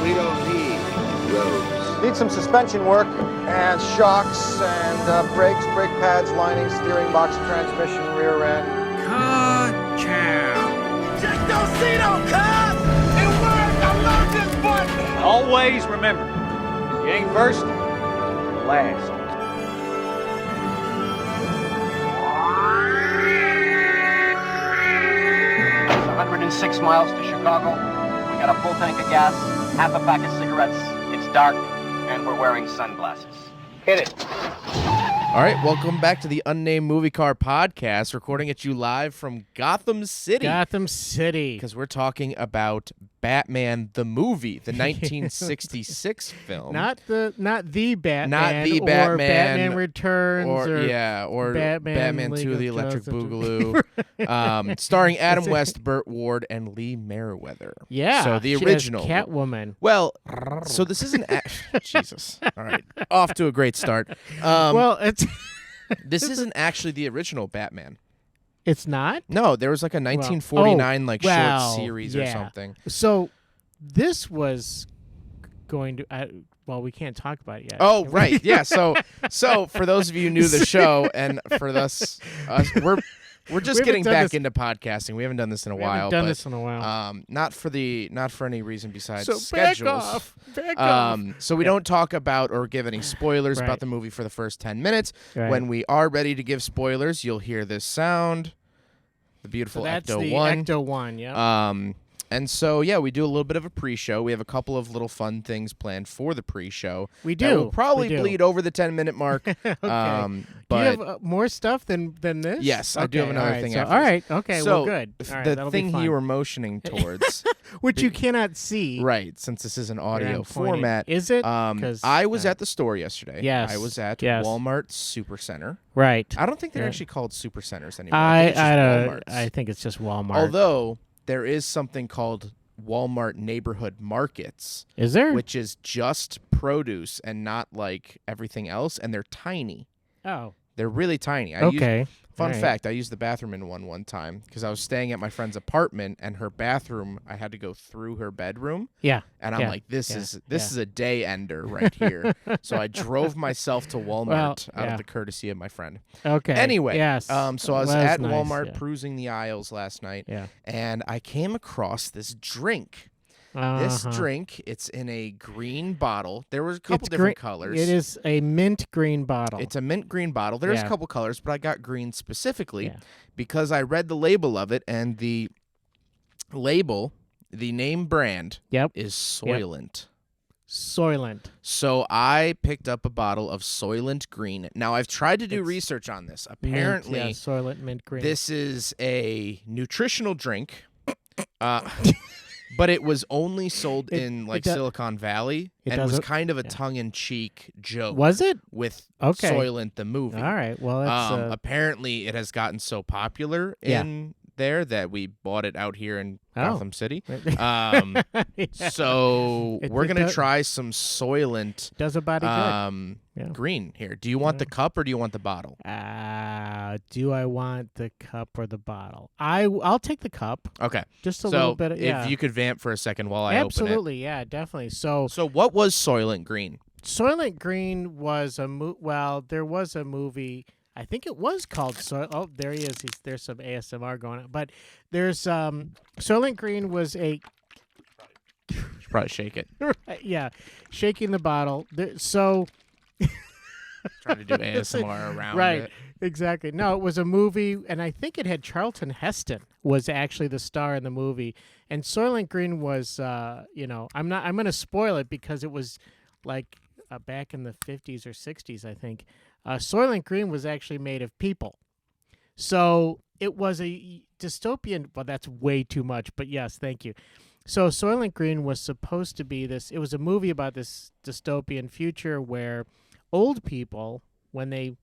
We don't need roads. Need some suspension work and shocks and brakes, brake pads, lining, steering box, transmission, rear end. Ka-chow. Check those seat cars! It worked! I love this button! Always remember, you ain't first, last. 106 miles to Chicago. We got a full tank of gas, half a pack of cigarettes. It's dark, and we're wearing sunglasses. Hit it. All right, welcome back to the Unnamed Movie Car Podcast, recording at you live from Gotham City. Gotham City. Because we're talking about Batman the movie, the 1966 film. Not the Batman. Not the or Batman. Batman Returns. Or Batman 2, The Electric Justice. Boogaloo. Starring Adam West, Burt Ward, and Lee Meriwether. Yeah. So the she original. does Catwoman. Well, so this isn't... Jesus. All right. Off to a great start. This isn't actually the original Batman. It's not? No, there was like a 1949 short series or something. So this was going to we can't talk about it yet. Oh, right. Yeah. So for those of you new to the show and for us we're just getting back into podcasting. We haven't done this in a while. Not for any reason besides schedules. Back off. So we don't talk about or give any spoilers about the movie for the first 10 minutes. Right. When we are ready to give spoilers, you'll hear this sound. The beautiful that's Ecto the 1. Ecto 1, yeah. And so, yeah, we do a little bit of a pre-show. We have a couple of little fun things planned for the pre-show. We do. We'll probably bleed over the 10-minute mark. Okay. But do you have more stuff than this? Yes, I do have another thing after all this. right, okay, So, well, good. All right, the that'll be thing fun. you were motioning towards... Which you cannot see. Right, since this is an audio I'm pointing. format. Is it? I was at the store yesterday. Yes. I was at Yes. Walmart Supercenter. Right. I don't think they're actually called Supercenters anymore. I think it's just Walmarts. I think it's just Walmart. Although there is something called Walmart neighborhood markets. Is there? Which is just produce and not like everything else, and they're tiny. Oh. They're really tiny. Fun fact, I used the bathroom in one time because I was staying at my friend's apartment, and her bathroom, I had to go through her bedroom. Yeah. And I'm like, this is a day ender right here. So I drove myself to Walmart out of the courtesy of my friend. Okay. Anyway, yes. so I was at nice, Walmart perusing the aisles last night, and I came across this drink. This drink, it's in a green bottle. There was a couple different colors. It is a mint green bottle. It's a mint green bottle. There's a couple colors, but I got green specifically because I read the label of it, and the label, the name brand, is Soylent. Soylent. So I picked up a bottle of Soylent Green. Now, I've tried to do research on this. Apparently, Soylent mint green. This is a nutritional drink. But it was only sold in Silicon Valley, and was kind of a tongue-in-cheek joke. Was it? With Soylent the movie. All right. Well, that's apparently it has gotten so popular in there that we bought it out here in Gotham City. So we're gonna try some Soylent. Does a body good? Green here. Do you want the cup or do you want the bottle? Do I want the cup or the bottle? I'll take the cup. Okay. Just a little bit. If you could vamp for a second while I open it. Absolutely. Yeah. Definitely. So what was Soylent Green? Soylent Green was there was a movie. I think it was called Oh, there he is. There's some ASMR going on. But there's Soylent Green was a. You should probably shake it. Yeah, shaking the bottle. Trying to do ASMR around it. Right, exactly. No, it was a movie, and I think it had Charlton Heston was actually the star in the movie. And Soylent Green was, I'm going to spoil it because it was like back in the 50s or 60s, I think. Soylent Green was actually made of people. So it was a dystopian, well, that's way too much, but yes, thank you. So Soylent Green was supposed to be it was a movie about this dystopian future where old people, when they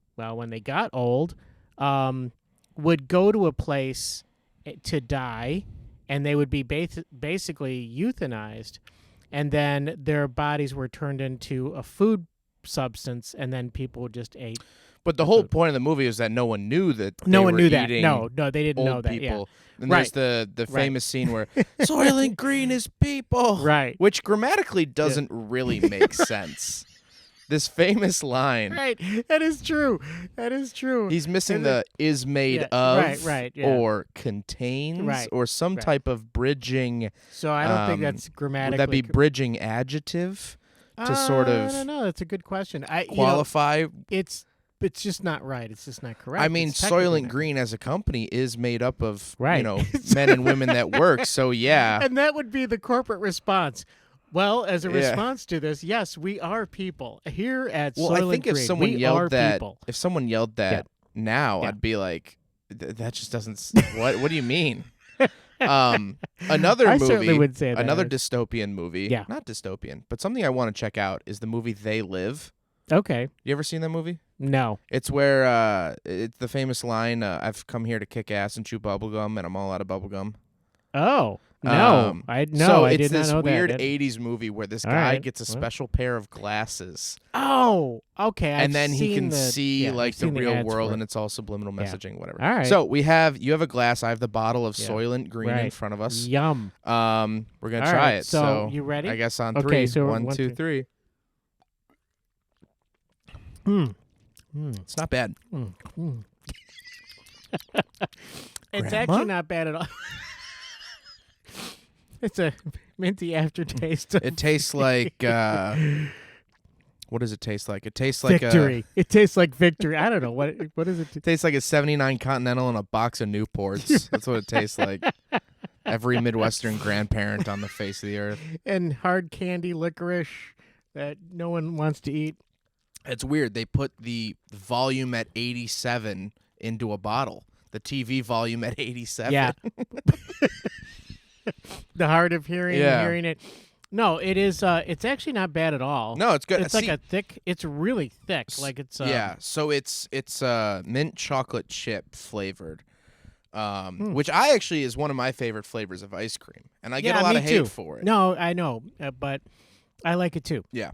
got old, would go to a place to die, and they would be basically euthanized, and then their bodies were turned into a food substance, and then people just ate But the whole point of the movie is that no one knew that. No they one were knew that. eating No, they didn't know old that. people. Yeah. And Right. there's the famous scene where Soylent Green is people. Right. Which grammatically doesn't really make sense. This famous line. Right. That is true. That is true. He's missing And the is made of Right, yeah. or contains Right, or some right. type of bridging. So I don't think that's grammatically. Would that be bridging adjective to sort of I don't know. That's a good question. qualify? It's just not right. It's just not correct. I mean, It's technically Soylent not. Green as a company is made up of Right. men and women that work. So yeah, And that would be the corporate response. Well, as a Yeah. response to this, yes, we are people here at well, Soylent I think if Green. someone we yelled are that, people. if someone yelled that now, Yeah. I'd be like, that just doesn't. What do you mean? Another I movie, certainly would say that. another dystopian movie. Yeah. Not dystopian, but something I want to check out is the movie They Live. Okay. You ever seen that movie? No. It's where it's the famous line, "I've come here to kick ass and chew bubblegum, and I'm all out of bubblegum." Oh. No. So I it's did not this know weird that. 80s movie where this All guy right. gets a Well. special pair of glasses, Oh. Okay. and then he can see I've like the seen real ads world, for and it. it's all subliminal messaging, whatever. All right. So you have a glass. I have the bottle of Yeah. Soylent Green in Right. front of us. Yum. We're gonna All try right, it. so you ready? I guess on Okay, three. so One, one, two, two. three. Mm. Mm. It's not bad. Mm. Mm. It's Grandma? actually not bad at all. It's a minty aftertaste. Of It tastes like. What does it taste like? It tastes like victory. It tastes like victory. I don't know what is it. It tastes like a 79 Continental and a box of Newports. That's what it tastes like. Every Midwestern grandparent on the face of the earth. And hard candy licorice that no one wants to eat. It's weird. They put the volume at 87 into a bottle. The TV volume at 87. Yeah. The hard of hearing, Yeah. hearing it. No, it is. It's actually not bad at all. No, it's good. It's like a thick. It's really thick. Like it's. Yeah. So it's mint chocolate chip flavored. Which I actually is one of my favorite flavors of ice cream, and I get a lot me of hate too. for it. No, I know, but I like it too. Yeah.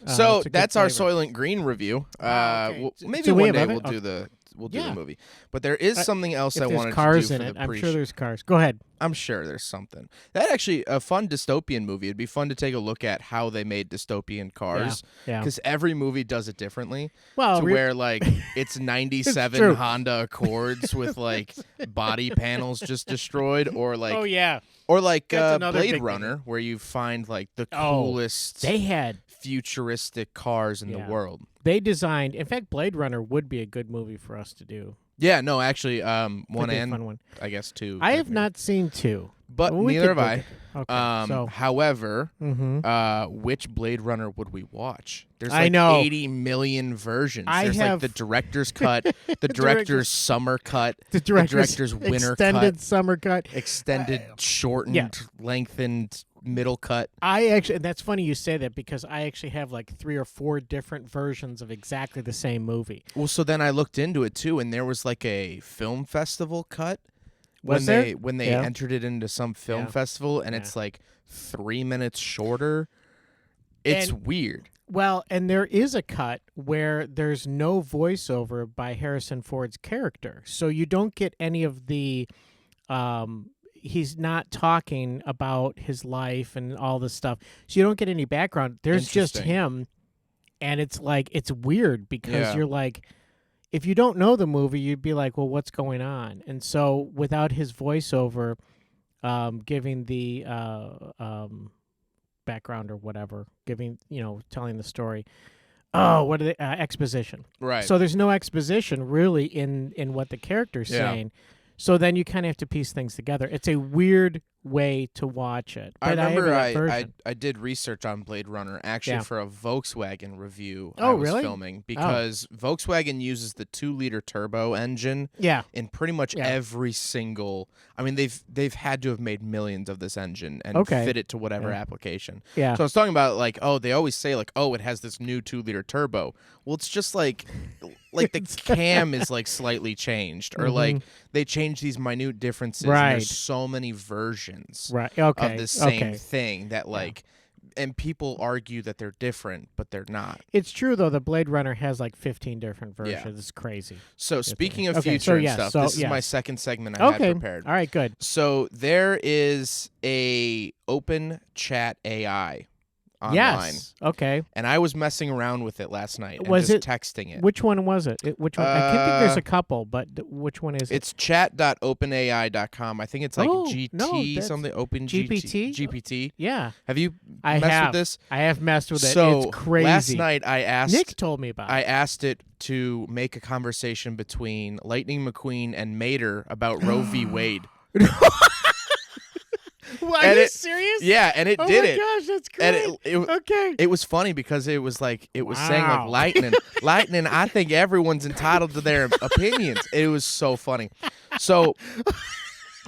It's So a good that's our flavor. Soylent Green review. Okay. Maybe So we one have day other- we'll do the Yeah. movie. But there is something else If I there's wanted cars to do in for it, the I'm pre. sure there's cars. Go ahead. I'm sure there's something. That actually a fun dystopian movie. It'd be fun to take a look at how they made dystopian cars. Yeah. Because every movie does it differently. Well, To where like it's 97 true. Honda Accords with like body panels just destroyed, or like oh yeah, or like That's another Blade big Runner, where you find like the Oh, coolest they had. futuristic cars in the Yeah. world. They designed. In fact, Blade Runner would be a good movie for us to do. Yeah, no, actually, one Could be a and fun one. I guess two. I have technically. not seen two, but we neither could have I. look at it. Okay, so However, mhm. which Blade Runner would we watch? There's I like know. 80 million versions. I There's have- like the director's cut, the director's summer cut, the director's winter extended cut, summer cut. extended, shortened, yeah. lengthened, middle cut. I actually, that's funny you say that because I actually have like 3 or 4 different versions of exactly the same movie. Well, so then I looked into it too, and there was like a film festival cut Was when they Yeah. entered it into some film Yeah. festival, and Yeah. it's like 3 minutes shorter. It's And- weird. Well, and there is a cut where there's no voiceover by Harrison Ford's character, so you don't get any of the. He's not talking about his life and all this stuff, so you don't get any background. There's just Interesting. him, and it's like it's weird because Yeah. you're like, if you don't know the movie, you'd be like, well, what's going on? And so without his voiceover, giving the background or whatever, telling the story. Oh, what are they? Exposition. Right. So there's no exposition really in what the character's Yeah. saying. So then you kind of have to piece things together. It's a weird way to watch it. I But remember have I, that version. I did research on Blade Runner actually Yeah. for a Volkswagen review I Oh, was really? filming, because Volkswagen uses the 2-liter turbo engine Yeah. in pretty much Yeah. every single. I mean, they've had to have made millions of this engine and Okay. fit it to whatever Yeah. application. Yeah. So I was talking about like, oh, they always say like, oh, it has this new 2-liter turbo. Well, it's just like the cam is like slightly changed, or like they change these minute differences. And Right. there's so many versions Right. Okay. of the same okay. thing that like and people argue that they're different, but they're not. It's true though. The Blade Runner has like 15 different versions. Yeah. It's crazy. So speaking of Okay, future and yes, stuff, so, this is yes. my second segment I had prepared. All right, good. So there is a open chat AI online. Yes. Okay. And I was messing around with it last night and Was just it- texting it. Which one was it? Which one? I think there's a couple, but which one is it? It's chat.openai.com. I think it's like Oh, GT no, that's something. Open GPT? GPT. Yeah. Have you I messed have. with this? I have messed with it. So It's crazy. last night I asked Nick told me about I it. asked it to make a conversation between Lightning McQueen and Mater about Roe v. Wade. Are and you it- serious? Yeah, and it Oh did my it. gosh, that's And great. it Okay. It was funny because it was like it was saying like Wow. lightning. I think everyone's entitled to their opinions. It was so funny. So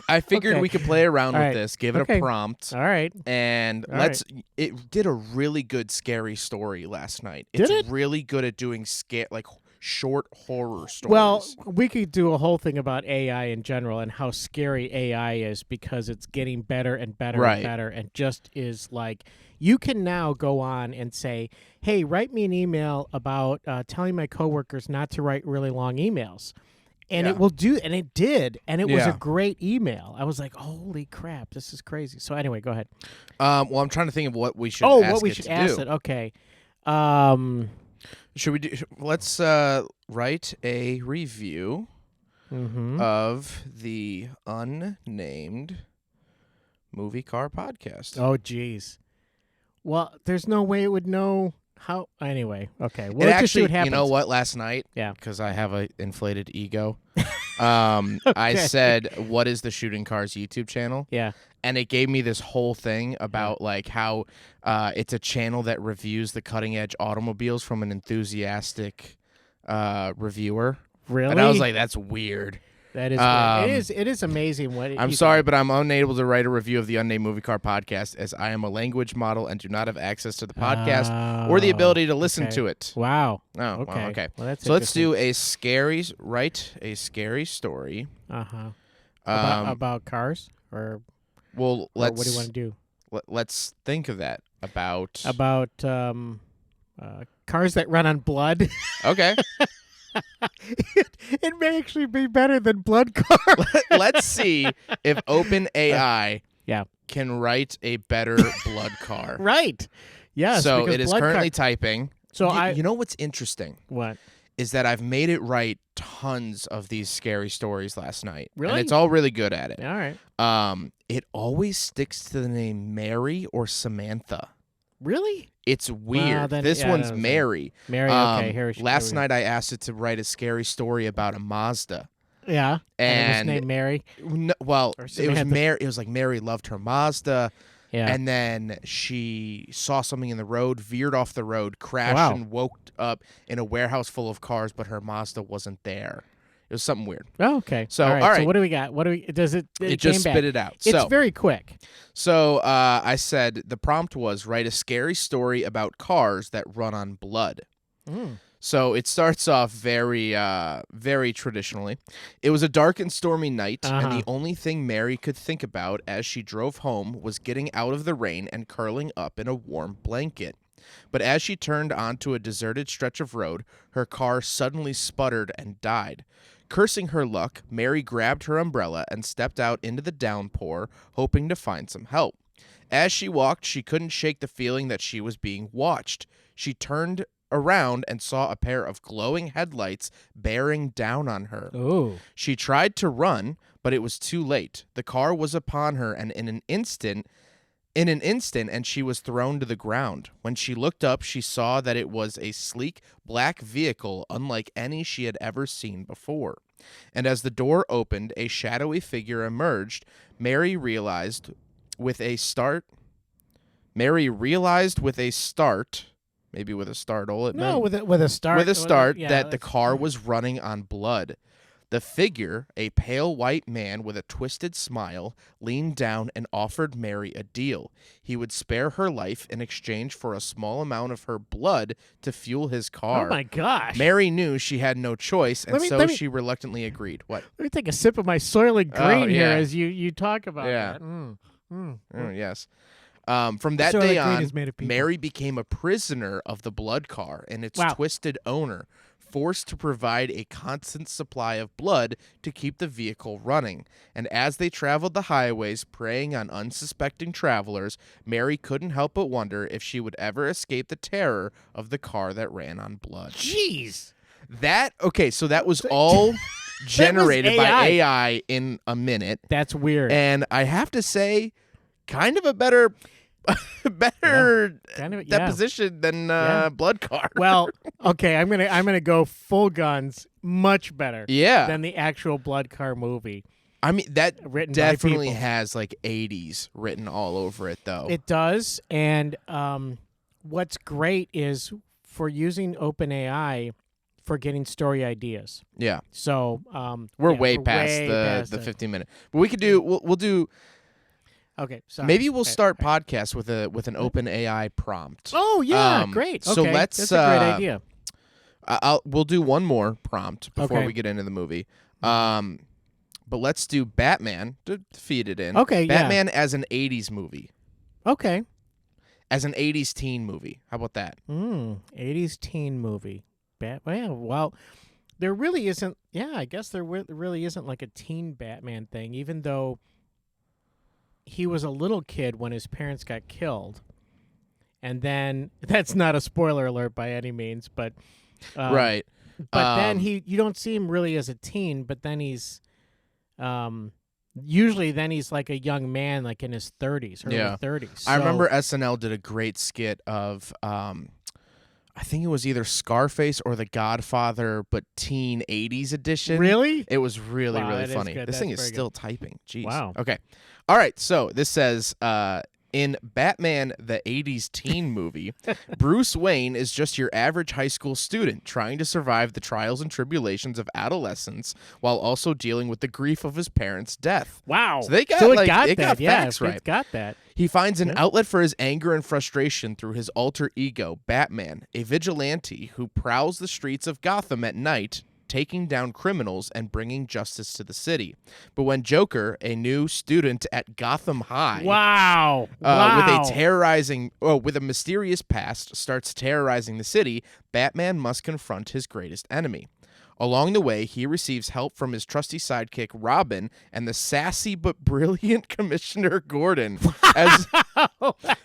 I figured Okay. we could play around All with right. this, give it Okay. a prompt, All right. and All let's. It did a really good scary story last night. Did It's it? really good at doing like short horror stories. Well, we could do a whole thing about AI in general and how scary AI is because it's getting better and better Right. and better and just is like you can now go on and say, "Hey, write me an email about telling my coworkers not to write really long emails." And Yeah. it will do, and it did, and it was a Yeah. great email. I was like, "Holy crap, this is crazy!" So anyway, go ahead. well, I'm trying to think of what we should. Oh, ask what we it should to ask do. it. Okay. Should we do? Let's write a review Mhm. of the Unnamed Movie Car Podcast. Oh, geez. Well, there's no way it would know how. Anyway, okay. Well, It let's actually, just see what happens. you know what? Last night, Yeah. because I have a inflated ego, I said, "What is the Shooting Cars YouTube channel?" Yeah. And it gave me this whole thing about like how it's a channel that reviews the cutting edge automobiles from an enthusiastic reviewer. Really? And I was like, "That's weird." that is weird. It is amazing what I'm you sorry, can- but I'm unable to write a review of the Unnamed Movie Car Podcast as I am a language model and do not have access to the podcast or the ability to listen okay. to it. Wow. Oh, Okay. wow, okay. Well, that's So let's do a scary story. Uh-huh. Um, About cars or well, what do you want to do? let's think of that about. About cars that run on blood. Okay, It may actually be better than blood cars. let's see if OpenAI Yeah. can write a better blood car. Right. Yes. So because it is blood currently car- typing. So you know what's interesting What? is that I've made it write tons of these scary stories last night. Really? And it's all really good at it. All right. It always sticks to the name Mary or Samantha. Really? It's weird. then- This yeah, one's that was it. Mary. Mary. Okay. Here. Last night I asked it to write a scary story about a Mazda. Yeah. And it was And named Mary. No, well, Or it was Samantha. Mary. It was like Mary loved her Mazda, Yeah. and then she saw something in the road, veered off the road, crashed, Wow. and woke up in a warehouse full of cars, but her Mazda wasn't there. It was something weird. Oh, okay. So, all right. all right. So what do we got? What do we? Does it? It just came spit back. it out. It's very quick. So I said the prompt was write a scary story about cars that run on blood. Mm. So it starts off very traditionally. It was a dark and stormy night, and Uh-huh. the only thing Mary could think about as she drove home was getting out of the rain and curling up in a warm blanket. But as she turned onto a deserted stretch of road, her car suddenly sputtered and died. Cursing her luck, Mary grabbed her umbrella and stepped out into the downpour, hoping to find some help. As she walked, she couldn't shake the feeling that she was being watched. She turned around and saw a pair of glowing headlights bearing down on her. Oh. She tried to run, but it was too late. The car was upon her, and in an instant, and she was thrown to the ground. When she looked up, she saw that it was a sleek black vehicle unlike any she had ever seen before. And as the door opened, a shadowy figure emerged. Mary realized with a start, maybe with a startle, it No, meant, with a start. with a start yeah, that the that's- car was running on blood. The figure, a pale white man with a twisted smile, leaned down and offered Mary a deal. He would spare her life in exchange for a small amount of her blood to fuel his car. Oh my gosh. Mary knew she had no choice, and Let me- she reluctantly agreed. What? Let me take a sip of my Soylent Oh, Green here yeah. as you talk about Yeah. that. Mm. Oh, yes. From that Soylent day Green on, is made of people. Mary became a prisoner of the blood car and its Wow. twisted owner, forced to provide a constant supply of blood to keep the vehicle running. And as they traveled the highways, preying on unsuspecting travelers, Mary couldn't help but wonder if she would ever escape the terror of the car that ran on blood. Jeez. So that was all generated by AI. AI in a minute. That's weird. And I have to say, kind of a better Kind of, deposition than Blood Car. Well, okay, I'm gonna go full guns, much better Yeah. than the actual Blood Car movie. I mean, that Written by definitely people. has like 80s written all over it, though. It does, and what's great is for using OpenAI for getting story ideas. Yeah. So We're way past the 15 minute. But we could do we'll do Okay, sorry. maybe we'll Okay, start okay. podcast with an OpenAI prompt. Oh yeah, Um, great. so Okay, let's, that's a great idea. We'll do one more prompt before Okay. we get into the movie. But let's do Batman to feed it in. Okay, yeah. Batman as an 80s movie. Okay. As an 80s teen movie. How about that? 80s teen movie. Well, there really isn't. Yeah, I guess there really isn't like a teen Batman thing, even though he was a little kid when his parents got killed. And then that's not a spoiler alert by any means, but Right. But then you don't see him really as a teen, but then he's usually then he's like a young man, like in his 30s, early 30s. I remember SNL did a great skit of I think it was either Scarface or The Godfather, but teen 80s edition. Really? It was really, Wow, really that is funny. good. This thing That's is very still typing. Jeez. Wow. Okay. All right. So this says in Batman, the 80s teen movie, Bruce Wayne is just your average high school student trying to survive the trials and tribulations of adolescence while also dealing with the grief of his parents' death. Wow. So they got, it like, got they that. got Yeah, facts right. It's got that. He finds an outlet for his anger and frustration through his alter ego, Batman, a vigilante who prowls the streets of Gotham at night, taking down criminals and bringing justice to the city. But when Joker, a new student at Gotham High, Wow. with a mysterious past, starts terrorizing the city, Batman must confront his greatest enemy. Along the way, he receives help from his trusty sidekick, Robin, and the sassy but brilliant Commissioner Gordon,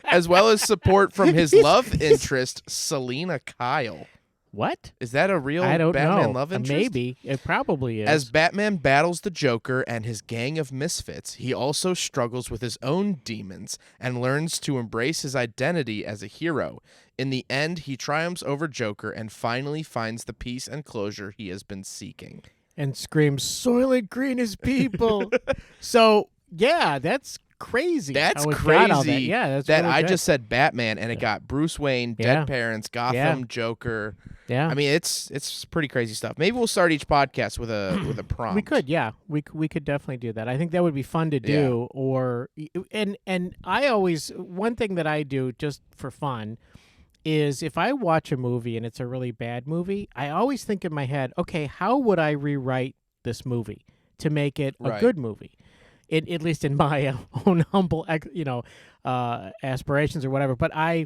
as well as support from his love interest, Selena Kyle. What? Is that a real I don't Batman know. love interest? Maybe. It probably is. As Batman battles the Joker and his gang of misfits, he also struggles with his own demons and learns to embrace his identity as a hero. In the end, he triumphs over Joker and finally finds the peace and closure he has been seeking. And screams, Soylent Green is people. So, yeah, that's crazy. That's how it crazy. got all that. Yeah, that's that really I good. just said Batman and it got Bruce Wayne, Yeah. dead parents, Gotham, Yeah. Joker. Yeah. I mean, it's pretty crazy stuff. Maybe we'll start each podcast with a prompt. We could, yeah. We could definitely do that. I think that would be fun to do. Or and I always, one thing that I do just for fun is if I watch a movie and it's a really bad movie, I always think in my head, okay, how would I rewrite this movie to make it a Right. good movie? At least in my own humble, aspirations or whatever. But I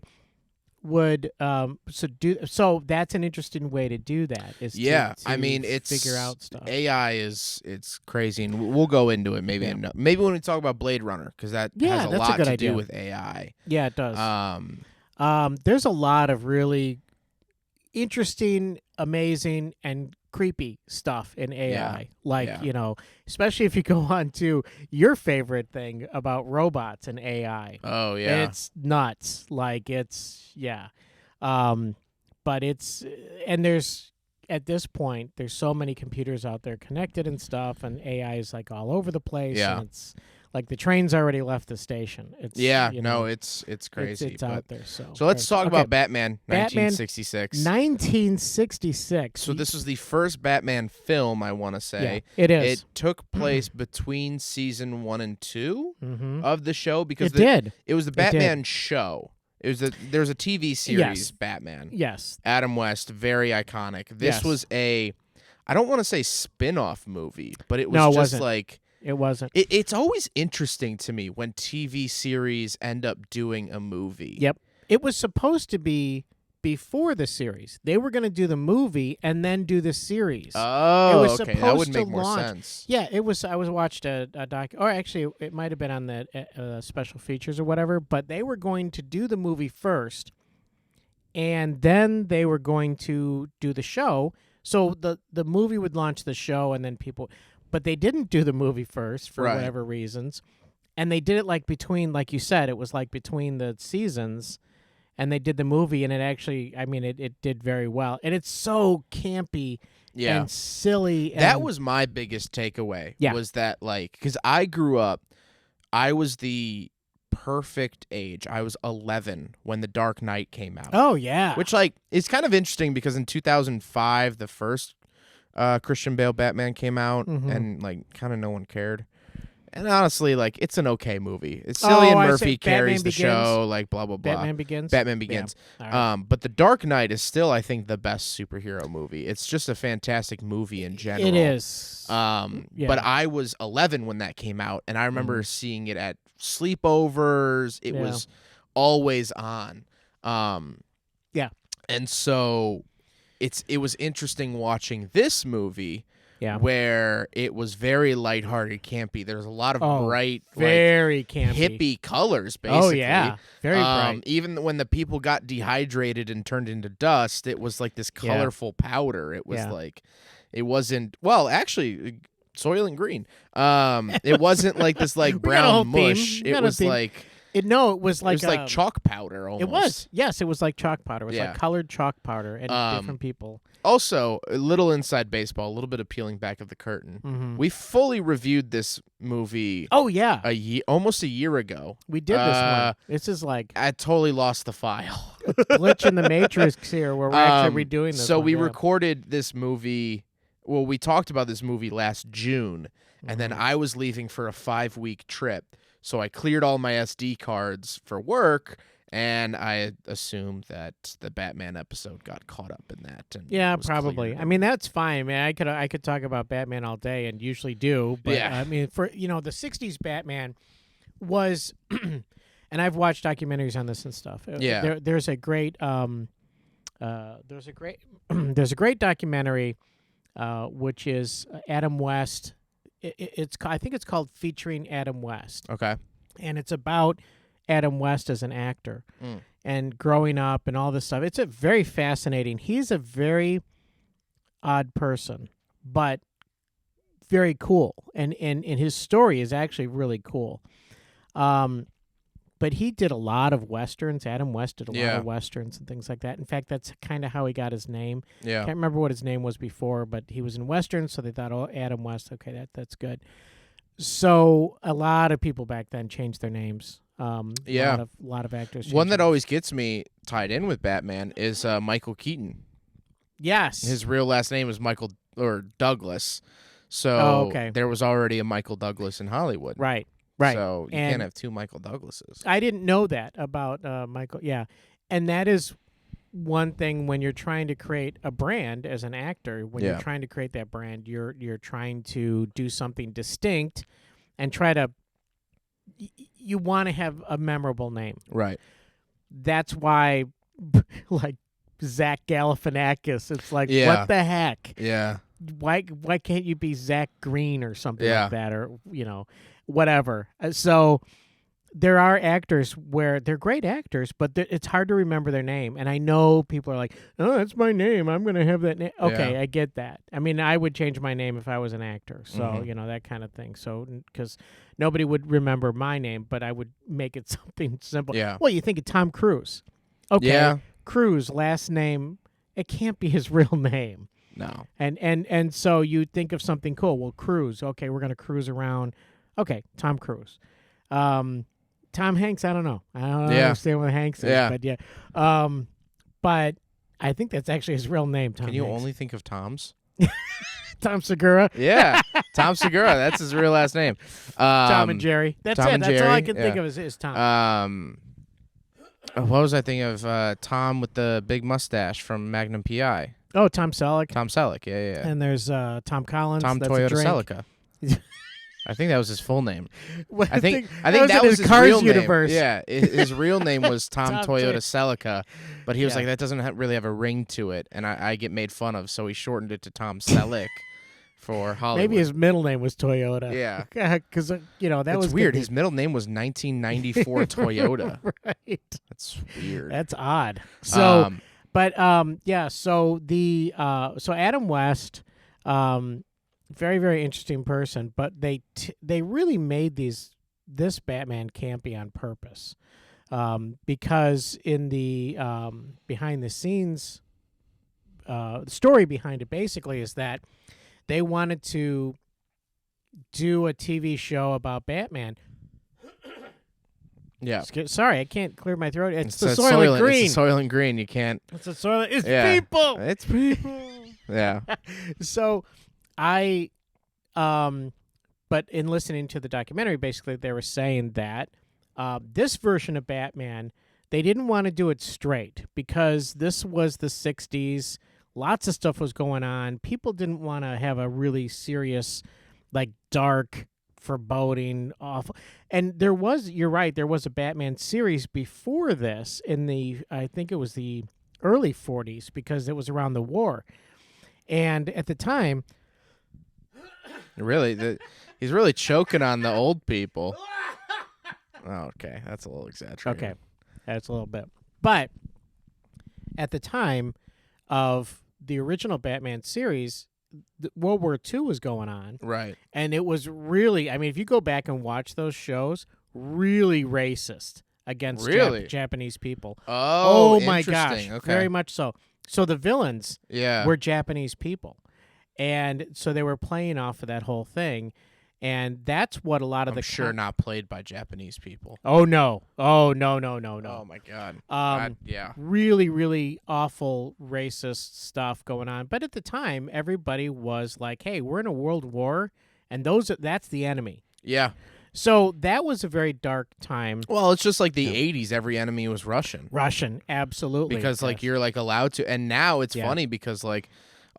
would so that's an interesting way to do that. Is Yeah, to I mean, it's figure out stuff. AI it's crazy, and we'll go into it maybe. Yeah. Maybe when we talk about Blade Runner, because that Yeah, has a that's a lot good to idea. do with AI. Yeah, it does. There's a lot of really interesting, amazing, and creepy stuff in AI. Yeah. Especially if you go on to your favorite thing about robots and AI. Oh yeah, It's nuts. But it's, and there's, at this point, there's so many computers out there connected and stuff, and AI is like all over the place. Yeah. And it's like the train's already left the station. It's it's crazy. It's out there. So let's talk Okay. about Batman, Batman, 1966. 1966. So this was the first Batman film, I want to say. Yeah, it is. It took place between season 1 and 2 Mhm. of the show because It did. It was the did. Batman show. There's a TV series, Yes. Batman. Yes. Adam West, very iconic. This Yes. was I don't want to say spin-off movie, but it was No, it just wasn't. like It wasn't. It's always interesting to me when TV series end up doing a movie. Yep. It was supposed to be before the series. They were going to do the movie and then do the series. Oh, it was okay. supposed That would to make more launch. sense. Yeah, it was. I was watched a doc, or actually, it might have been on the special features or whatever. But they were going to do the movie first, and then they were going to do the show. So the movie would launch the show, and then people. But they didn't do the movie first for Right. whatever reasons, and they did it like between, like you said, it was like between the seasons. And they did the movie, and it actually, I mean, it did very well. And it's so campy and silly. That and was my biggest takeaway. Yeah. Was that, like, because I grew up, I was the perfect age. I was 11 when The Dark Knight came out. Oh, yeah. Which, like, is kind of interesting because in 2005, the first Christian Bale Batman came out, and, like, kind of no one cared. And honestly, like, it's an okay movie. It's Cillian Murphy carries the show, like, blah, blah, blah. Batman Begins? Batman Begins. Yeah. All right. But The Dark Knight is still, I think, the best superhero movie. It's just a fantastic movie in general. It is. But I was 11 when that came out, and I remember seeing it at sleepovers. It was always on. Yeah. And so it was interesting watching this movie. Yeah. Where it was very lighthearted, campy. There's a lot of bright, very like, campy, hippie colors, basically. Oh, yeah. Very bright. Even when the people got dehydrated and turned into dust, it was like this colorful powder. It was like, it wasn't, well, actually, Soylent Green. It wasn't like this like brown mush. It was like... it was like chalk powder almost. It was. Yes, it was like chalk powder. It was Yeah. like colored chalk powder, and different people. Also, a little inside baseball, a little bit of peeling back of the curtain. We fully reviewed this movie. Oh yeah, almost a year ago. We did this one. This is like I totally lost the file. glitch in the matrix here, where we're actually redoing this. So one, we recorded this movie. Well, we talked about this movie last June, and then I was leaving for a 5-week trip. So I cleared all my SD cards for work, and I assumed that the Batman episode got caught up in that. And yeah, was probably. cleared. I mean, that's fine. I mean, I could talk about Batman all day, and usually do. But Yeah. I mean, for the '60s Batman was, and I've watched documentaries on this and stuff. Yeah. There's a great there's a great documentary, which is Adam West. I think it's called Featuring Adam West. Okay. And it's about Adam West as an actor and growing up and all this stuff. It's a very fascinating. He's a very odd person, but very cool. And his story is actually really cool. But he did a lot of Westerns. Adam West did a lot of Westerns and things like that. In fact, that's kind of how he got his name. Yeah. Can't remember what his name was before, but he was in Westerns, so they thought, oh, Adam West, okay, that's good. So a lot of people back then changed their names. A lot of actors. One that always gets me tied in with Batman is Michael Keaton. Yes. His real last name is Douglas. So okay. There was already a Michael Douglas in Hollywood. Right. So you can't have two Michael Douglases. I didn't know that about Michael. Yeah. And that is one thing when you're trying to create a brand as an actor, when you're trying to create that brand, you're trying to do something distinct and try to you want to have a memorable name. Right. That's why like Zach Galifianakis, it's like what the heck? Yeah. Why can't you be Zach Green or something like that, or whatever. So there are actors where they're great actors, but it's hard to remember their name. And I know people are like, "Oh, that's my name. I'm going to have that name." Okay, I get that. I mean, I would change my name if I was an actor. So that kind of thing. So because nobody would remember my name, but I would make it something simple. Yeah. Well, you think of Tom Cruise. Okay. Yeah. Cruise, last name. It can't be his real name. No. And so you think of something cool. Well, cruise. Okay, we're going to cruise around. Okay, Tom Cruise. Tom Hanks, I don't know. I don't understand what Hanks is, but yeah. But I think that's actually his real name, Tom Can you Hanks. only think of Toms? Tom Segura. Yeah, Tom Segura. That's his real last name. Tom and Jerry. That's Tom it. and That's Jerry, all I can think of is Tom. What was I thinking of? Tom with the big mustache from Magnum P.I. Oh, Tom Selleck. Tom Selleck. Yeah. And there's Tom Collins. Tom that's Toyota a drink. Celica. I think that was his full name. Well, I think that was his his Cars real universe. name. Yeah, his real name was Tom Toyota Celica, but he was Yeah. like, that doesn't really have a ring to it, and I get made fun of, so he shortened it to Tom Selleck for Hollywood. Maybe his middle name was Toyota. Yeah. Because, that was weird. gonna His middle name was 1994 Toyota. be- Right. That's weird. That's odd. So, so so Adam West, very, very interesting person, but they really made this Batman campy on purpose, because in the behind the scenes, the story behind it basically is that they wanted to do a TV show about Batman. Yeah. Sorry, I can't clear my throat. It's the that Soylent Green. It's the Soylent Green. You can't. It's a Soylent. It's Yeah. people. It's people. Yeah. So I but in listening to the documentary, basically they were saying that this version of Batman, they didn't want to do it straight because this was the 60s. Lots of stuff was going on. People didn't want to have a really serious, like, dark, foreboding, awful. And you're right, there was a Batman series before this I think it was the early 40s because it was around the war. And at the time, Really, he's really choking on the old people. Oh, okay, that's a little exaggerated. okay, that's a little bit. But at the time of the original Batman series, World War II was going on. Right. And it was really, I mean, if you go back and watch those shows, really racist against Really? Japanese people. Oh, my gosh. interesting. Okay. Very much so. So the villains Yeah. were Japanese people. And so they were playing off of that whole thing. And that's what a lot of I'm sure not played by Japanese people. Oh, no. Oh, no. Oh my God. Yeah. Really, really awful racist stuff going on. But at the time, everybody was like, hey, we're in a world war, and that's the enemy. Yeah. So that was a very dark time. Well, it's just like the 80s. Every enemy was Russian. Russian, absolutely. Because like yes. you're like allowed to, and now it's Yeah. funny because like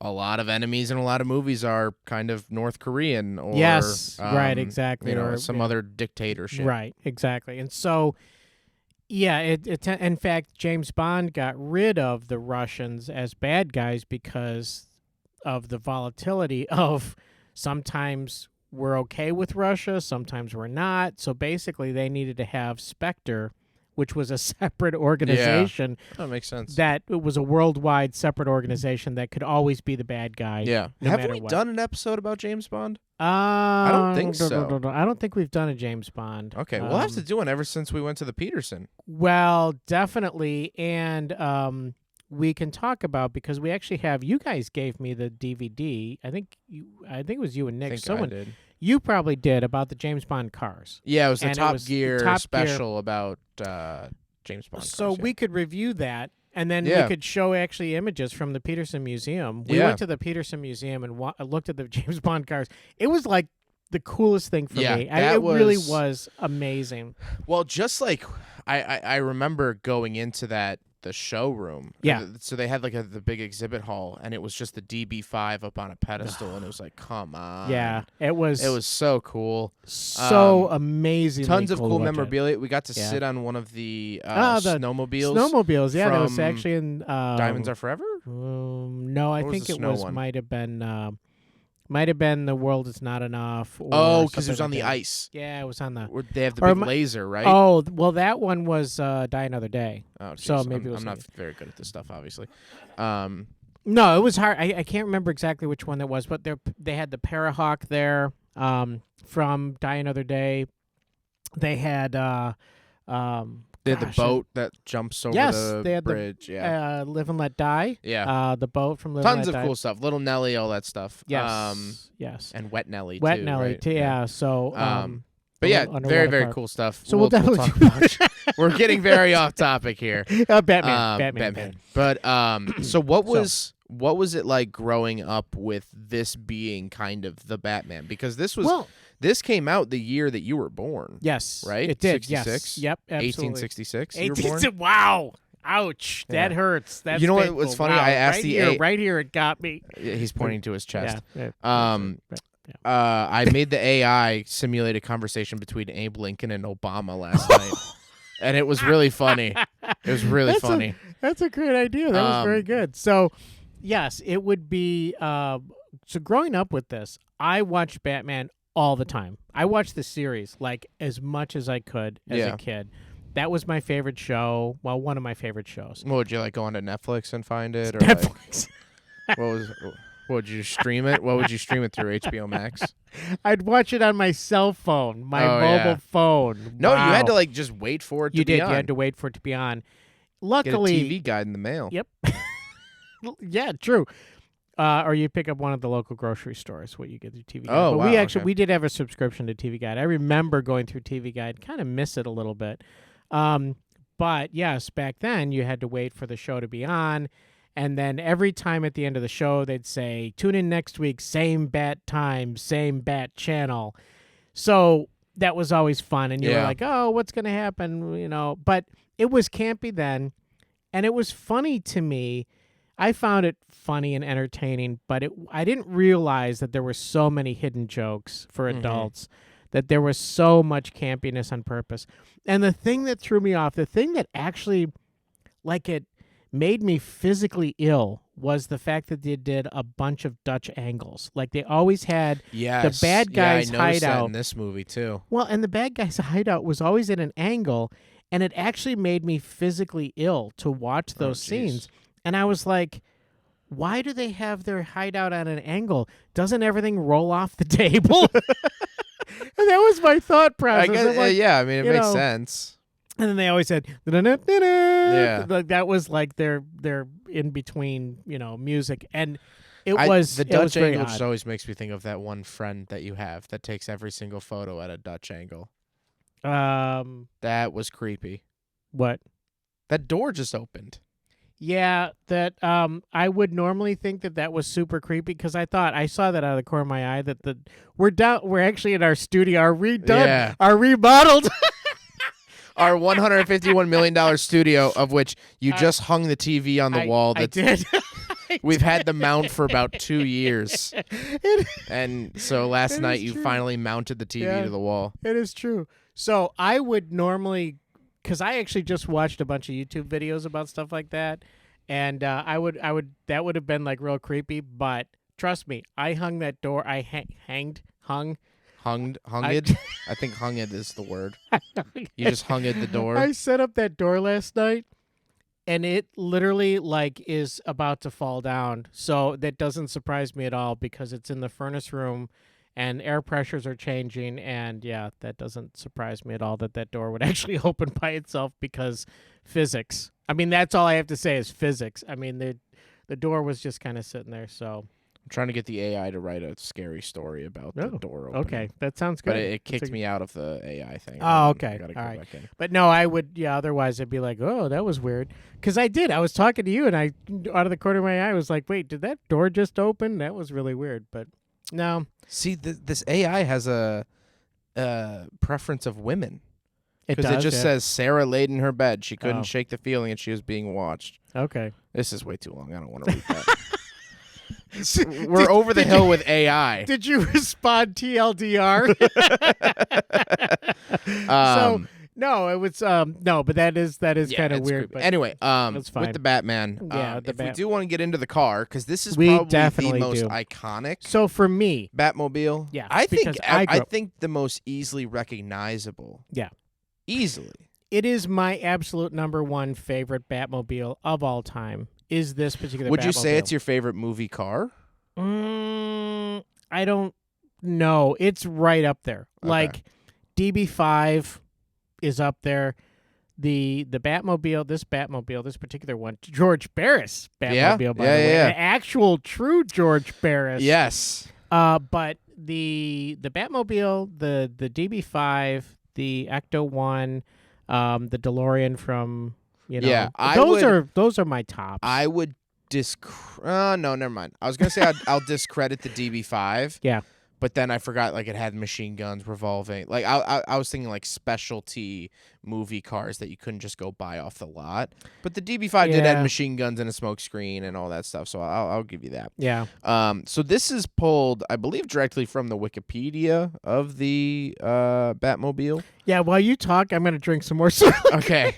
a lot of enemies in a lot of movies are kind of North Korean or Yes, right, exactly. You know, Or, some other dictatorship. Right, exactly. And so, yeah, in fact, James Bond got rid of the Russians as bad guys because of the volatility of sometimes we're okay with Russia, sometimes we're not. So basically, they needed to have Spectre, which was a separate organization. That makes sense. That it was a worldwide separate organization that could always be the bad guy. Yeah. no Have matter we what. done an episode about James Bond? I don't think so. I don't think we've done a James Bond. Okay, we'll have to do one ever since we went to the Peterson. Well, definitely, and we can talk about because we actually have. You guys gave me the DVD. I think it was you and Nick. I think Someone I did. you probably did about the James Bond cars. Yeah, it was the And it Top was Gear Top Gear. special about James Bond. So cars, yeah. we could review that. And then Yeah. we could show actually images from the Peterson Museum. We Yeah. went to the Peterson Museum and looked at the James Bond cars. It was like the coolest thing for Yeah, me. that It really was- was amazing. Well, just like I remember going into the showroom. Yeah. So they had like the big exhibit hall, and it was just the DB5 up on a pedestal, and it was like, come on. Yeah, it was so cool. so amazing. Tons of cool to look at. memorabilia. We got to Yeah. sit on one of the the snowmobiles. Snowmobiles, yeah, that was from actually in Diamonds Are Forever? No, I What was think the it snow was one? might have been The World Is Not Enough. Or Oh, because it was something on the like that. ice. Yeah, it was on the. Where they have the Or big laser, right? Oh, well, that one was Die Another Day. Oh, so jeez. maybe it I'm was not like- very good at this stuff, obviously. No, it was hard. I can't remember exactly which one that was, but they had the Parahawk there from Die Another Day. They had They had the gosh, boat that jumps over Yes, the they had bridge. Yeah. Live and Let Die. Yeah. The boat from Live and Tons Let of Die. cool stuff. Little Nelly, all that stuff. Yes. Yes. And Wet Nelly, Wet too. Nelly, right? too. Yeah. So. But yeah, underwater very, very car. cool stuff. So we'll definitely talk do about. We're getting very off topic here. Batman. But so what was it like growing up with this being kind of the Batman? Because this came out the year that you were born. Yes. Right? It did. 66? Yes. Yep. Absolutely. 1866. You were born? Wow. Ouch. That Yeah. hurts. That's You know what painful. was funny? Wow. I asked right here, it got me. He's pointing to his chest. Yeah. I made the AI simulate a conversation between Abe Lincoln and Obama last night, and it was really funny. It was really funny. That's a great idea. That was very good. So, yes, it would be. So growing up with this, I watched Batman all the time. I watched the series like as much as I could as a kid. That was my favorite show. Well, one of my favorite shows. What would you like? Go onto Netflix and find it, or Netflix. Like, what would you stream it? What would you stream it through? HBO Max? I'd watch it on my cell phone, my mobile phone. No, Wow. you had to like just wait for it to be on. You had to wait for it to be on. Luckily, get a TV guide in the mail. Yep. Yeah, true. Or you pick up one of the local grocery stores. What you get through TV Guide. Oh, but wow, we did have a subscription to TV Guide. I remember going through TV Guide, kind of miss it a little bit. But yes, back then you had to wait for the show to be on. And then every time at the end of the show, they'd say, tune in next week, same bat time, same bat channel. So that was always fun. And you were like, oh, what's going to happen? You know, but it was campy then. And it was funny to me. I found it funny and entertaining, but I didn't realize that there were so many hidden jokes for adults, that there was so much campiness on purpose. And the thing that threw me off, the thing that actually, like, it made me physically ill was the fact that they did a bunch of Dutch angles. Like, they always had the bad guy's I noticed hideout. that in this movie, too. Well, and the bad guy's hideout was always at an angle, and it actually made me physically ill to watch those scenes. And I was like, why do they have their hideout at an angle? Doesn't everything roll off the table? And that was my thought process. I guess, like, it makes sense. And then they always said, da-da-da-da-da. Yeah. Like, that was like their in between, music. And the Dutch very angle odd. just always makes me think of that one friend that you have that takes every single photo at a Dutch angle. That was creepy. What? That door just opened. Yeah, that I would normally think that was super creepy because I saw that out of the corner of my eye that we're actually in our studio, our remodeled our $151 million studio, of which you just hung the TV on the wall. I did. We've had the mount for about 2 years. And so last night you finally mounted the TV to the wall. It is true. So I would normally, because I actually just watched a bunch of YouTube videos about stuff like that, and that would have been like real creepy. But trust me, I hung that door. I hung it. I think hung it is the word. You just hung it the door. I set up that door last night, and it literally is about to fall down. So that doesn't surprise me at all because it's in the furnace room. And air pressures are changing, and that doesn't surprise me at all that door would actually open by itself because physics. I mean, that's all I have to say is physics. I mean, the door was just kind of sitting there, so. I'm trying to get the AI to write a scary story about the door opening. Okay, that sounds good. But it kicked me out of the AI thing. Oh, okay. I gotta go back in. But no, I would, otherwise I'd be like, oh, that was weird. Because I was talking to you, and I, out of the corner of my eye, was like, wait, did that door just open? That was really weird, but no. See, this AI has a preference of women. Because it just says Sarah laid in her bed. She couldn't shake the feeling and she was being watched. Okay. This is way too long. I don't want to read that. We're over the hill with AI. Did you respond TLDR? No, it was no, but that is kind of weird. But anyway, that's fine. with the Batman, we do want to get into the car because this is probably the most iconic. So for me, Batmobile, I think the most easily recognizable. Yeah, easily. It is my absolute number one favorite Batmobile of all time. Is this particular? Would you Batmobile. say it's your favorite movie car? I don't know. It's right up there. Okay. Like DB5 is up there. The Batmobile, this particular one, George Barris Batmobile, by the way. An actual true George Barris. Yes. But the Batmobile, the DB5, the Ecto 1, the DeLorean from those are my tops. I would no, never mind. I was gonna say I'll discredit the DB5. Yeah. But then I forgot, like, it had machine guns, revolving. Like, I was thinking, like, specialty movie cars that you couldn't just go buy off the lot. But the DB5 did have machine guns and a smoke screen and all that stuff, so I'll give you that. Yeah. So this is pulled, I believe, directly from the Wikipedia of the Batmobile. Yeah, while you talk, I'm going to drink some more Okay.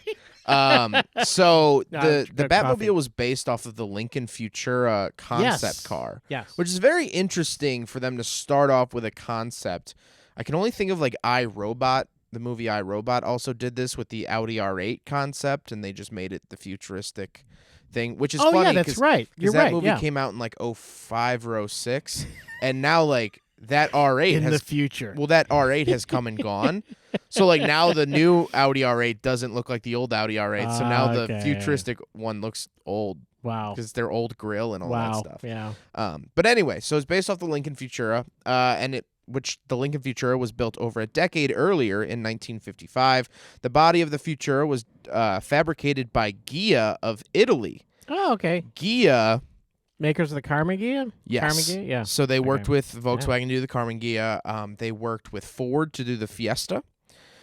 So the Batmobile coffee. was based off of the Lincoln Futura concept car. Yes. Which is very interesting for them to start off with a concept. I can only think of like iRobot. The movie iRobot also did this with the Audi R8 concept, and they just made it the futuristic thing, which is funny. Yeah, that's right. You're that right. movie came out in like 05 or 06, and now like that R8 in has the future. Well, that R8 has come and gone. So like now the new Audi R8 doesn't look like the old Audi R8. So now the futuristic one looks old. Wow. Because their old grill and all that stuff. Yeah. But anyway, so it's based off the Lincoln Futura, which the Lincoln Futura was built over a decade earlier in 1955. The body of the Futura was fabricated by Ghia of Italy. Oh, okay. Ghia. Makers of the Carmen Ghia? Yes. Carmen Ghia? Yeah. So they worked with Volkswagen to do the Carmen Ghia. They worked with Ford to do the Fiesta.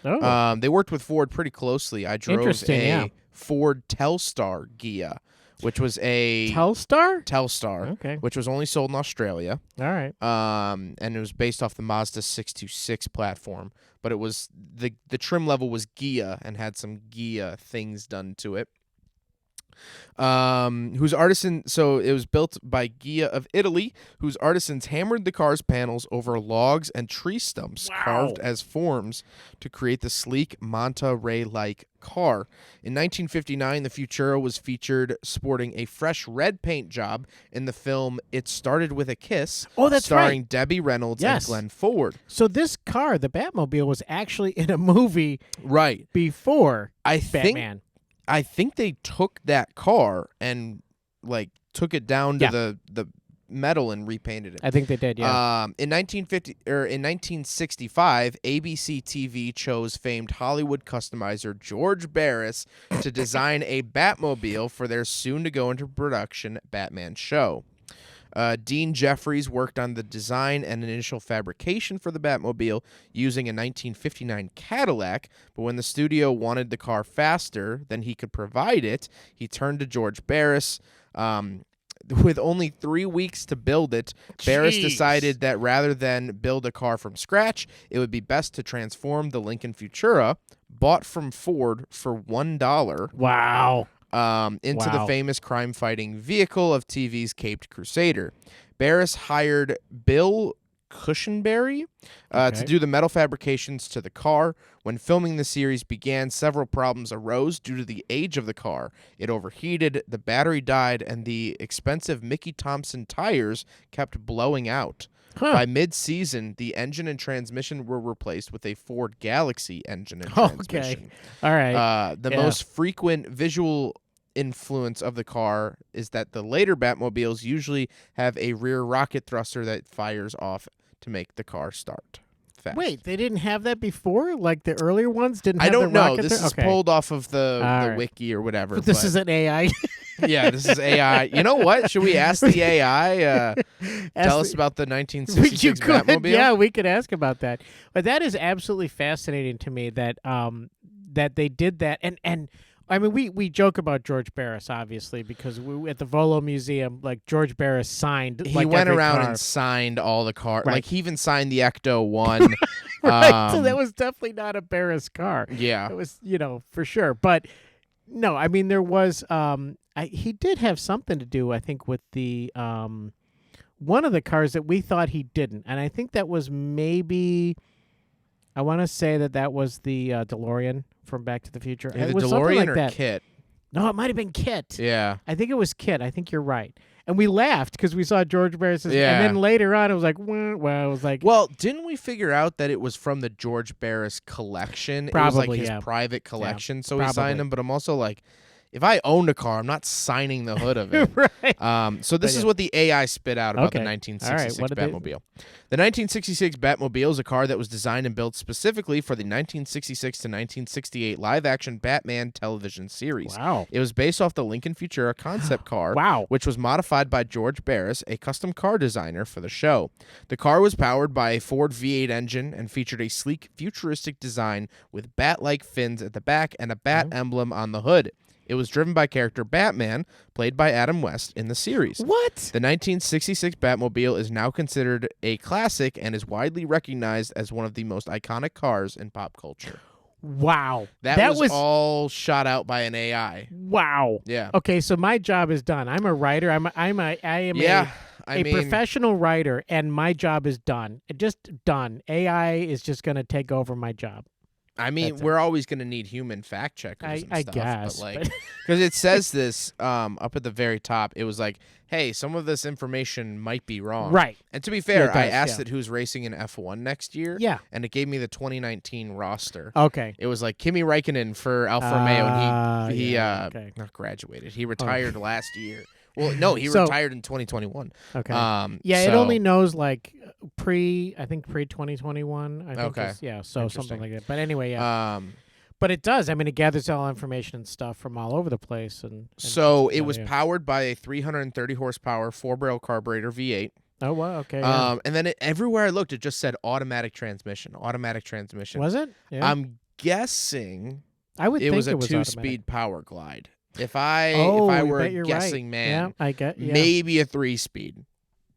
Oh. They worked with Ford pretty closely. I drove a Ford Telstar Ghia, which was a Telstar? Telstar, okay, which was only sold in Australia. All right. And it was based off the Mazda 626 platform, but it was the trim level was Ghia and had some Ghia things done to it. Whose artisan, so it was built by Ghia of Italy, whose artisans hammered the car's panels over logs and tree stumps carved as forms to create the sleek Manta Ray-like car. In 1959, the Futura was featured sporting a fresh red paint job in the film It Started With a Kiss, starring Debbie Reynolds and Glenn Ford. So this car, the Batmobile, was actually in a movie before Batman. I think they took that car and like took it down to the metal and repainted it. I think they did, yeah. In 1965, ABC TV chose famed Hollywood customizer George Barris to design a Batmobile for their soon to go into production Batman show. Dean Jeffries worked on the design and initial fabrication for the Batmobile using a 1959 Cadillac, but when the studio wanted the car faster than he could provide it, he turned to George Barris. With only 3 weeks to build it, Barris decided that rather than build a car from scratch, it would be best to transform the Lincoln Futura, bought from Ford for $1. Wow. Into the famous crime-fighting vehicle of TV's Caped Crusader. Barris hired Bill Cushenberry to do the metal fabrications to the car. When filming the series began, several problems arose due to the age of the car. It overheated, the battery died, and the expensive Mickey Thompson tires kept blowing out. By mid-season, the engine and transmission were replaced with a Ford Galaxy engine and transmission. All right. The most frequent visual influence of the car is that the later Batmobiles usually have a rear rocket thruster that fires off to make the car start fast. Wait, they didn't have that before? Like the earlier ones didn't have I don't the know. rocket This is pulled off of the wiki or whatever. But this is an AI. Yeah, this is AI. You know what? Should we ask the AI? Tell us about the 1966 Batmobile? Yeah, we could ask about that. But that is absolutely fascinating to me that that they did that. And I mean, we joke about George Barris, obviously, because at the Volo Museum, like, George Barris signed. He went around and signed all the cars. Right. Like, he even signed the Ecto 1. Right, so that was definitely not a Barris car. Yeah. It was, for sure. But, no, I mean, there was, he did have something to do, I think, with the, one of the cars that we thought he didn't. And I think that was maybe, I want to say that was the DeLorean from Back to the Future. Yeah, it the was DeLorean like or that. Kit? No, it might have been Kit. Yeah. I think it was Kit. I think you're right. And we laughed because we saw George Barris. Yeah. And then later on, it was like, well, didn't we figure out that it was from the George Barris collection? Probably, it was like his private collection, so he signed him. But I'm also like, if I owned a car, I'm not signing the hood of it. Right. So this is what the AI spit out about the Okay. 1966 All right, Batmobile. The 1966 Batmobile is a car that was designed and built specifically for the 1966 to 1968 live-action Batman television series. Wow. It was based off the Lincoln Futura concept car, Wow. which was modified by George Barris, a custom car designer for the show. The car was powered by a Ford V8 engine and featured a sleek, futuristic design with bat-like fins at the back and a bat emblem on the hood. It was driven by character Batman, played by Adam West in the series. What? The 1966 Batmobile is now considered a classic and is widely recognized as one of the most iconic cars in pop culture. Wow. That was all shot out by an AI. Wow. Yeah. Okay, so my job is done. I'm a writer. I am a professional writer, and my job is done. Just done. AI is just going to take over my job. I mean, we're always going to need human fact checkers and I stuff. guess. But like, because it says this up at the very top. It was like, hey, some of this information might be wrong. Right. And to be fair, it I does, asked it who's racing in F1 next year. Yeah. And it gave me the 2019 roster. Okay. It was like Kimi Räikkönen for Alfa Romeo, and he okay. not graduated. He retired last year. Well, no, he retired in 2021. Okay. It only knows like pre 2021. I think. Okay. So something like that. But anyway, yeah. But it does. I mean, it gathers all information and stuff from all over the place. And so it was powered by a 330 horsepower 4-barrel carburetor V8. Oh, wow. Okay. Yeah. And then everywhere I looked, it just said automatic transmission. Automatic transmission. Was it? Yeah. I'm guessing I would it think was a it was 2-speed power glide. If I were a guessing man, I get maybe a 3-speed.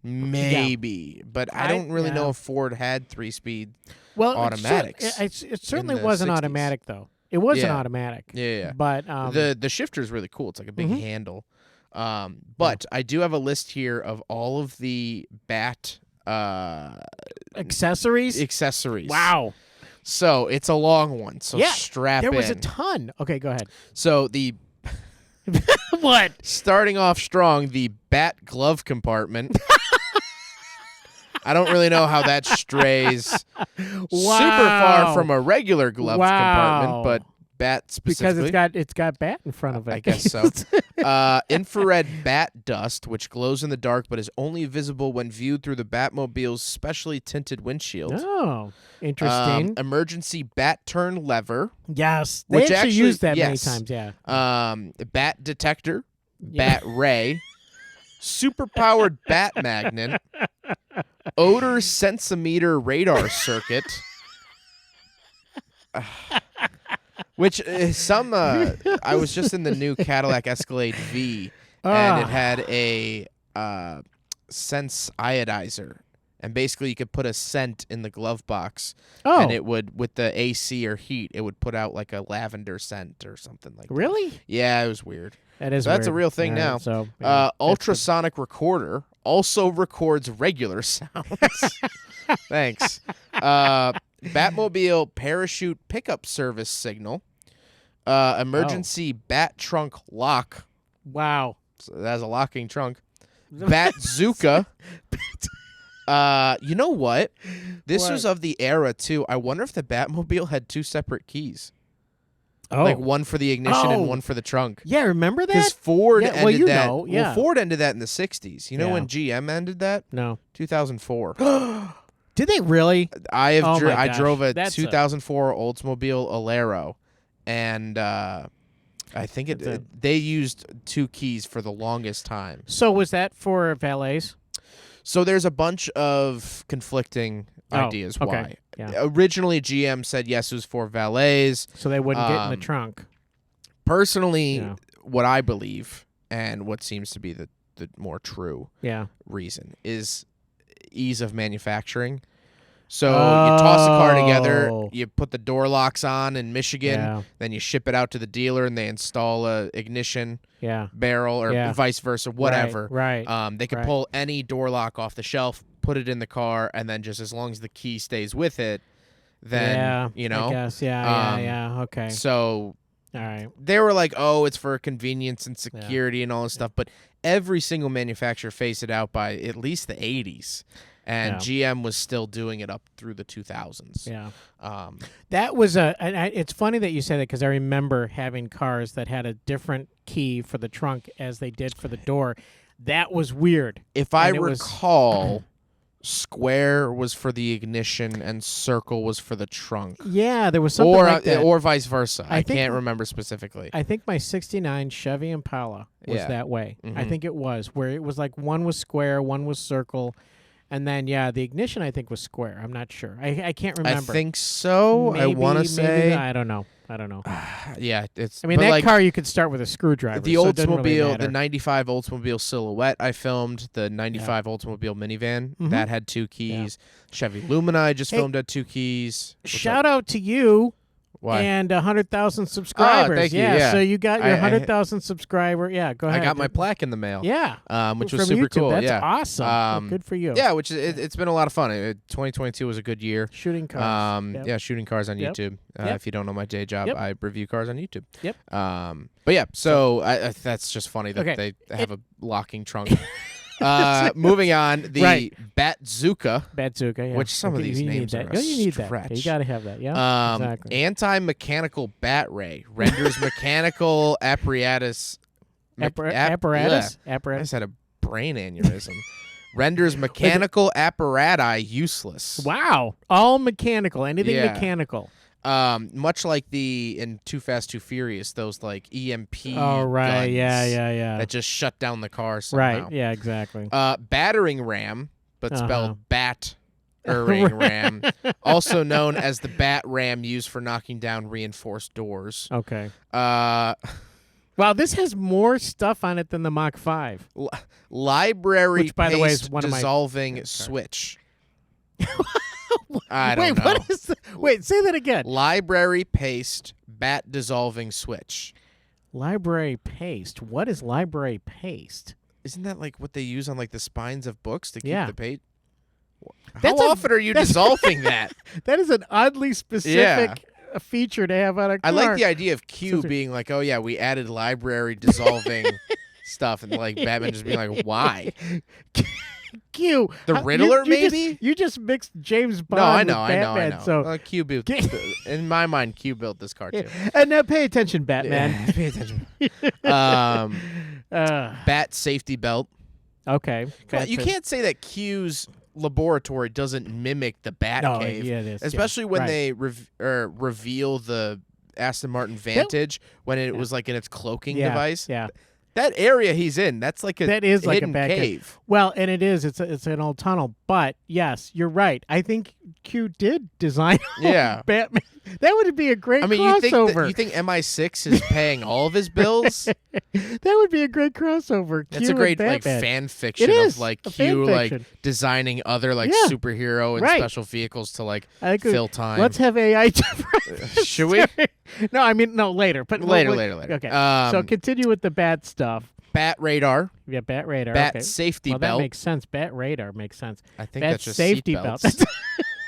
Maybe, but I don't really know if Ford had 3-speed automatics. It certainly in the wasn't 60s. automatic though. It wasn't automatic. Yeah. But the shifter is really cool. It's like a big handle. But I do have a list here of all of the Bat accessories. Wow. So it's a long one. So strap in. There was a ton. Okay, go ahead. So the what? Starting off strong, the Bat glove compartment. I don't really know how that strays super far from a regular glove compartment, but Bat specifically. Because it's got Bat in front of it. I guess so. Infrared bat dust, which glows in the dark but is only visible when viewed through the Batmobile's specially tinted windshield. Oh, interesting. Emergency bat turn lever. Yes, they actually use that many times. Yeah. Bat detector, bat ray, super powered bat magnet, odor sensometer radar circuit. Which I was just in the new Cadillac Escalade V, and it had a sense iodizer, and basically you could put a scent in the glove box, and it would, with the AC or heat, it would put out like a lavender scent or something like that. Really? Yeah, it was weird. That is. So that's a weird. real thing now. So ultrasonic recorder also records regular sounds. Thanks. Batmobile parachute pickup service signal. Emergency bat trunk lock. Wow. So that's a locking trunk. Bazooka. You know what? This was of the era too. I wonder if the Batmobile had 2 separate keys. Oh. Like one for the ignition and one for the trunk. Yeah, remember that? Because Ford ended that. Yeah. Well, Ford ended that in the 60s. You know when GM ended that? No. 2004. Did they really? I drove a That's 2004 Oldsmobile Alero, and I think they used 2 keys for the longest time. So was that for valets? So there's a bunch of conflicting ideas okay. why. Yeah. Originally, GM said yes, it was for valets. So they wouldn't get in the trunk. Personally, what I believe, and what seems to be the more true reason, is ease of manufacturing. So you toss the car together, you put the door locks on in Michigan, then you ship it out to the dealer and they install a ignition barrel or vice versa, whatever. Right. They could pull any door lock off the shelf, put it in the car, and then just as long as the key stays with it, then, you know. I guess, okay. So all right. they were like, oh, it's for convenience and security and all this stuff, but every single manufacturer phased it out by at least the 80s. And GM was still doing it up through the 2000s. Yeah. That was it's funny that you say that because I remember having cars that had a different key for the trunk as they did for the door. That was weird. If I recall, square was for the ignition and circle was for the trunk. Yeah, there was something like that. Or vice versa. I can't remember specifically. I think my 69 Chevy Impala was that way. I think it was, where it was like one was square, one was circle. And then, the ignition, I think, was square. I'm not sure. I can't remember. I think so. Maybe, I want to say. I don't know. Yeah, it's. I mean, that car you could start with a screwdriver. The so Oldsmobile, the '95 Oldsmobile Silhouette, I filmed. The '95 Oldsmobile minivan that had 2 keys. Chevy Lumina, I just filmed at 2 keys. Shout out to you. Why? And 100,000 subscribers. Thank you. Yeah. So you got your 100,000 subscriber. Yeah, go ahead. I got my plaque in the mail. Yeah. Which From was super YouTube. cool. That's yeah. awesome. Good for you. Yeah, which it's been a lot of fun. 2022 was a good year. Shooting cars. Yeah, shooting cars on YouTube. If you don't know my day job, I review cars on YouTube. Yep. But yeah, so that's just funny that they have a locking trunk. Moving on, the Batzooka, which some of these names are a you need stretch. that. You got to have that. Yeah, exactly. Anti-mechanical bat ray renders mechanical apparatus. Apparatus. I just had a brain aneurysm. Renders mechanical apparati useless. Wow, all mechanical. Anything mechanical. Much like in Too Fast, Too Furious, those like EMP guns that just shut down the car somehow. Right, yeah, exactly. Battering ram, but spelled ram, also known as the bat ram used for knocking down reinforced doors. Okay. Wow, this has more stuff on it than the Mach 5. Library which, by the way, is one dissolving of my switch. I don't know. What is wait, say that again. Library paste bat dissolving switch. Library paste. What is library paste? Isn't that like what they use on like the spines of books to keep the page? How often are you dissolving that? That is an oddly specific feature to have on a car. I like the idea of Q being like, oh yeah, we added library dissolving stuff, and like Batman just being like, why? Q. The Riddler, maybe? You just mixed James Bond with Batman. I know. So Q built, in my mind, Q built this car too. And now pay attention, Batman. Yeah, pay attention. Bat safety belt. Okay. You can't say that Q's laboratory doesn't mimic the Batcave. Yeah, it is. Especially when they reveal the Aston Martin Vantage when it was like in its cloaking device. Yeah. That area he's in, that's like a hidden cave. Well, and it is. It's an old tunnel. But yes, you're right. I think Q did design Batman. That would be a great crossover. You think MI6 is paying all of his bills? That would be a great crossover. It's a great like fan fiction of like Q like designing other like superhero and special vehicles to like fill time. Let's have AI. Should we? No, I mean no later. But later. Okay. So continue with the bat stuff. Bat radar. Yeah, bat radar. Bat safety belt. That makes sense. Bat radar makes sense. I think bat that's just safety belt.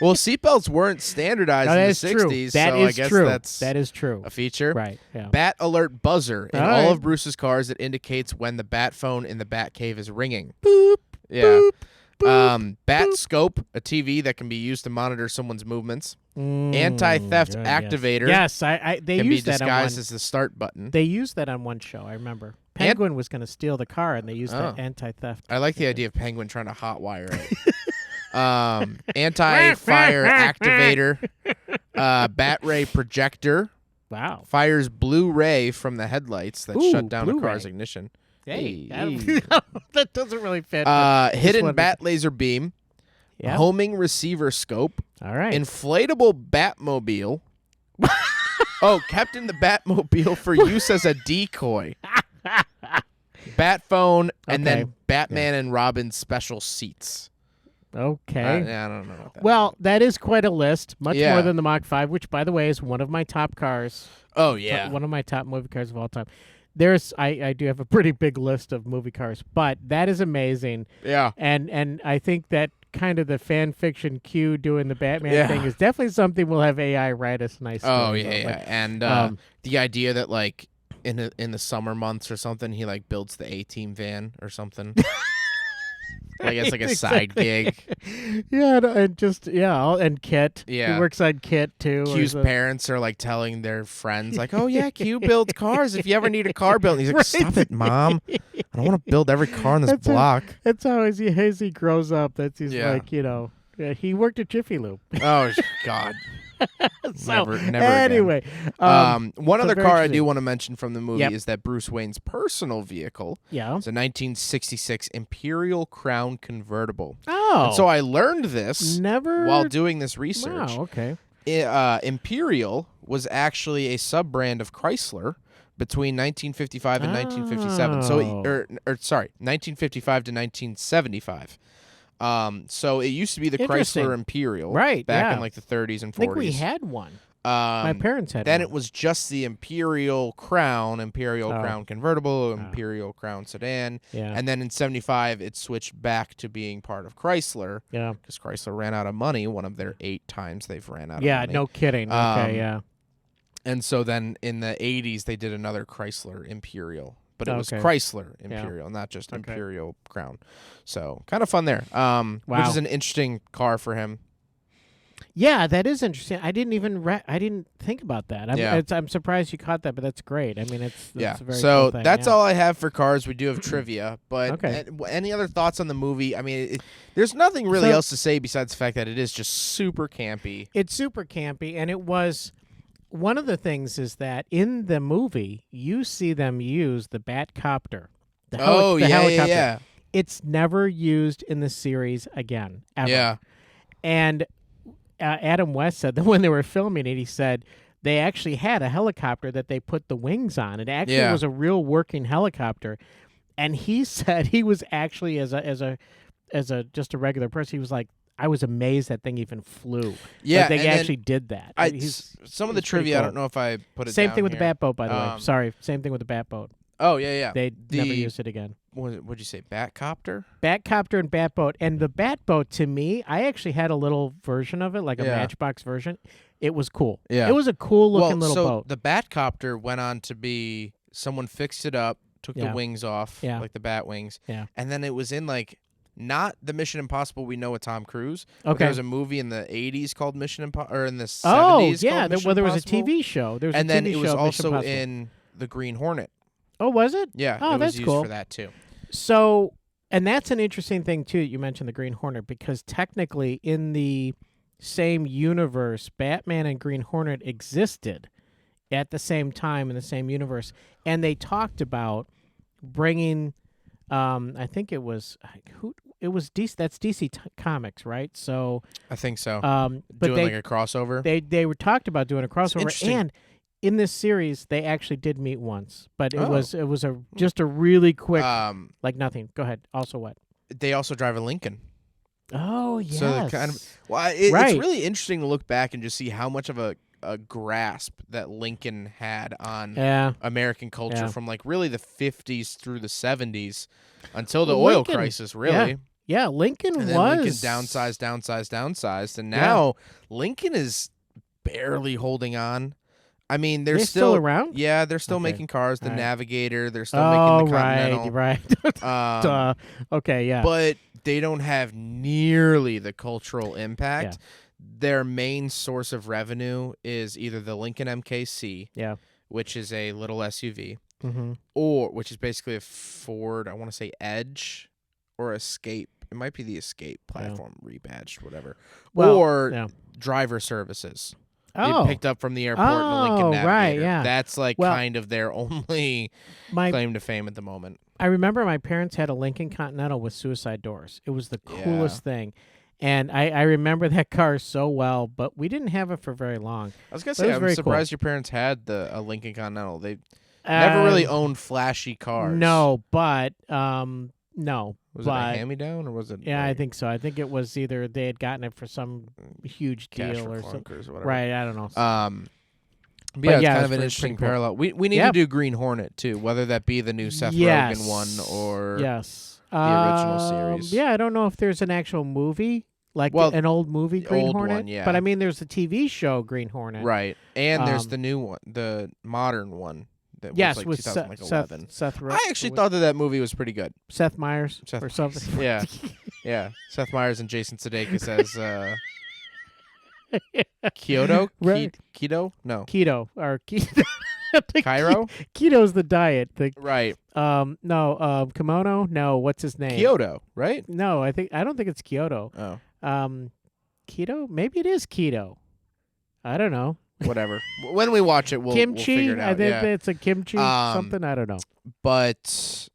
Well, seatbelts weren't standardized in the 60s, that so is I guess true. that's that is true. A feature. Right. Yeah. Bat alert buzzer in all of Bruce's cars. It indicates when the bat phone in the bat cave is ringing. Boop. Yeah. Boop, boop, bat boop. scope, a TV that can be used to monitor someone's movements. Anti-theft activator. Yes, they can used be that disguised as the start button. They used that on one show. I remember. Penguin was going to steal the car, and they used that anti-theft. I like the idea of Penguin trying to hotwire it. Anti-fire activator. Bat ray projector. Wow. Fires blue ray from the headlights that shut down a car's ignition. Hey. That doesn't really fit. Hidden bat laser beam. Yeah. Homing receiver scope. All right. Inflatable Batmobile. Kept in the Batmobile for use as a decoy. Bat phone, and then Batman and Robin special seats. Okay. I don't know what that means. That is quite a list. Much more than the Mach 5, which, by the way, is one of my top cars. Oh, yeah. One of my top movie cars of all time. I do have a pretty big list of movie cars, but that is amazing. Yeah. And I think that kind of the fan fiction Q doing the Batman thing is definitely something we'll have AI write us nice. Oh, yeah. And the idea that, like, in the summer months or something, he, like, builds the A-Team van or something. it's like a side gig. Yeah, and Kit. Yeah. He works on Kit too. Q's parents are like telling their friends, like, "Oh yeah, Q builds cars. If you ever need a car built," and he's like, "Stop it, Mom! I don't want to build every car on this block." That's how as he grows up. He's like, he worked at Jiffy Lube. Oh God. Never anyway, one other car I do want to mention from the movie is that Bruce Wayne's personal vehicle. Yeah, it's a 1966 Imperial Crown convertible. Oh, and so I learned this while doing this research. Wow, okay. Imperial was actually a sub-brand of Chrysler between 1955 and 1957. So, 1955 to 1975. So it used to be the Chrysler Imperial, back in like the 30s and 40s. I think we had one. My parents had then one. it was just the Imperial Crown, Crown Convertible, Imperial Crown Sedan. Yeah. And then in 75, it switched back to being part of Chrysler. Yeah. Because Chrysler ran out of money, one of their 8 times they've ran out of money. Yeah, no kidding. Okay, yeah. And so then in the 80s, they did another Chrysler Imperial. But it was Chrysler Imperial, not just Imperial Crown. So kind of fun there. Which is an interesting car for him. Yeah, that is interesting. I didn't even I didn't think about that. I'm surprised you caught that, but that's great. I mean, it's a very cool thing. That's all I have for cars. We do have trivia, but any other thoughts on the movie? I mean, there's nothing really else to say besides the fact that it is just super campy. It's super campy, and it was. One of the things is that in the movie, you see them use the Batcopter. The helicopter. Yeah. It's never used in the series again, ever. Yeah. And Adam West said that when they were filming it, he said they actually had a helicopter that they put the wings on. It actually was a real working helicopter. And he said he was actually, as just a regular person, he was like, I was amazed that thing even flew. Yeah, like they actually did that. Some of the trivia, cool. I don't know if I put it Same down thing with here. the Batboat, by the way. Sorry, same thing with the Batboat. Oh, yeah. They never used it again. What'd you say, Batcopter? Batcopter and Batboat. And the Batboat, to me, I actually had a little version of it, like a Matchbox version. It was cool. Yeah. It was a cool-looking little boat. The Batcopter went on to be, someone fixed it up, took the wings off, like the bat wings, and then it was in, like, not the Mission Impossible we know with Tom Cruise. Okay. There was a movie in the 80s called Mission Impossible, or in the 70s called Mission Impossible. There was a TV show. And then it was also in the Green Hornet. Oh, was it? Yeah, it was that's used cool. for that too. So, and that's an interesting thing too. You mentioned the Green Hornet because technically in the same universe, Batman and Green Hornet existed at the same time in the same universe, and they talked about bringing. I think it was It was DC. That's DC Comics, right? So I think so. But doing like a crossover. They were talked about doing a crossover, and in this series they actually did meet once, but it was just a really quick like nothing. Go ahead. Also, what? They also drive a Lincoln. Oh yes. So it's really interesting to look back and just see how much of a grasp that Lincoln had on American culture from like really the 50s through the 70s until the oil crisis, really. Yeah, Lincoln and was. Then Lincoln downsized, and now Lincoln is barely holding on. I mean, they're still around. Yeah, they're still making cars. The Navigator, they're still making the Continental. Right. Okay, yeah. But they don't have nearly the cultural impact. Yeah. Their main source of revenue is either the Lincoln MKC, which is a little SUV, or which is basically a Ford, I want to say Edge or Escape. It might be the Escape platform, rebadged, whatever. Or driver services. They picked up from the airport in the Lincoln Navigator. Right, yeah. That's kind of their only claim to fame at the moment. I remember my parents had a Lincoln Continental with suicide doors. It was the coolest thing. And I remember that car so well, but we didn't have it for very long. I was going to say, I'm surprised your parents had a Lincoln Continental. They never really owned flashy cars. No, but no. Was it a hand-me-down or was it? Yeah, I think so. I think it was either they had gotten it for some huge deal or something. Or whatever. Right, I don't know. But it's kind of an interesting parallel. We need to do Green Hornet, too, whether that be the new Seth Rogen one or the original series. Yeah, I don't know if there's an actual movie, like an old movie, Green Hornet. One, yeah. But I mean, there's a TV show, Green Hornet. Right. And there's the new one, the modern one. That was like with 2011. Seth I actually thought that movie was pretty good. Seth Meyers or something. Yeah. Yeah, Seth Meyers and Jason Sudeikis as Kyoto? Right. Keto? No. Keto or Cairo? Keto's the diet. Right. Kimono? No, what's his name? Kyoto, right? No, I don't think it's Kyoto. Oh. Keto? Maybe it is keto. I don't know. Whatever. When we watch it, we'll figure it out. I think it's a kimchi something. I don't know. But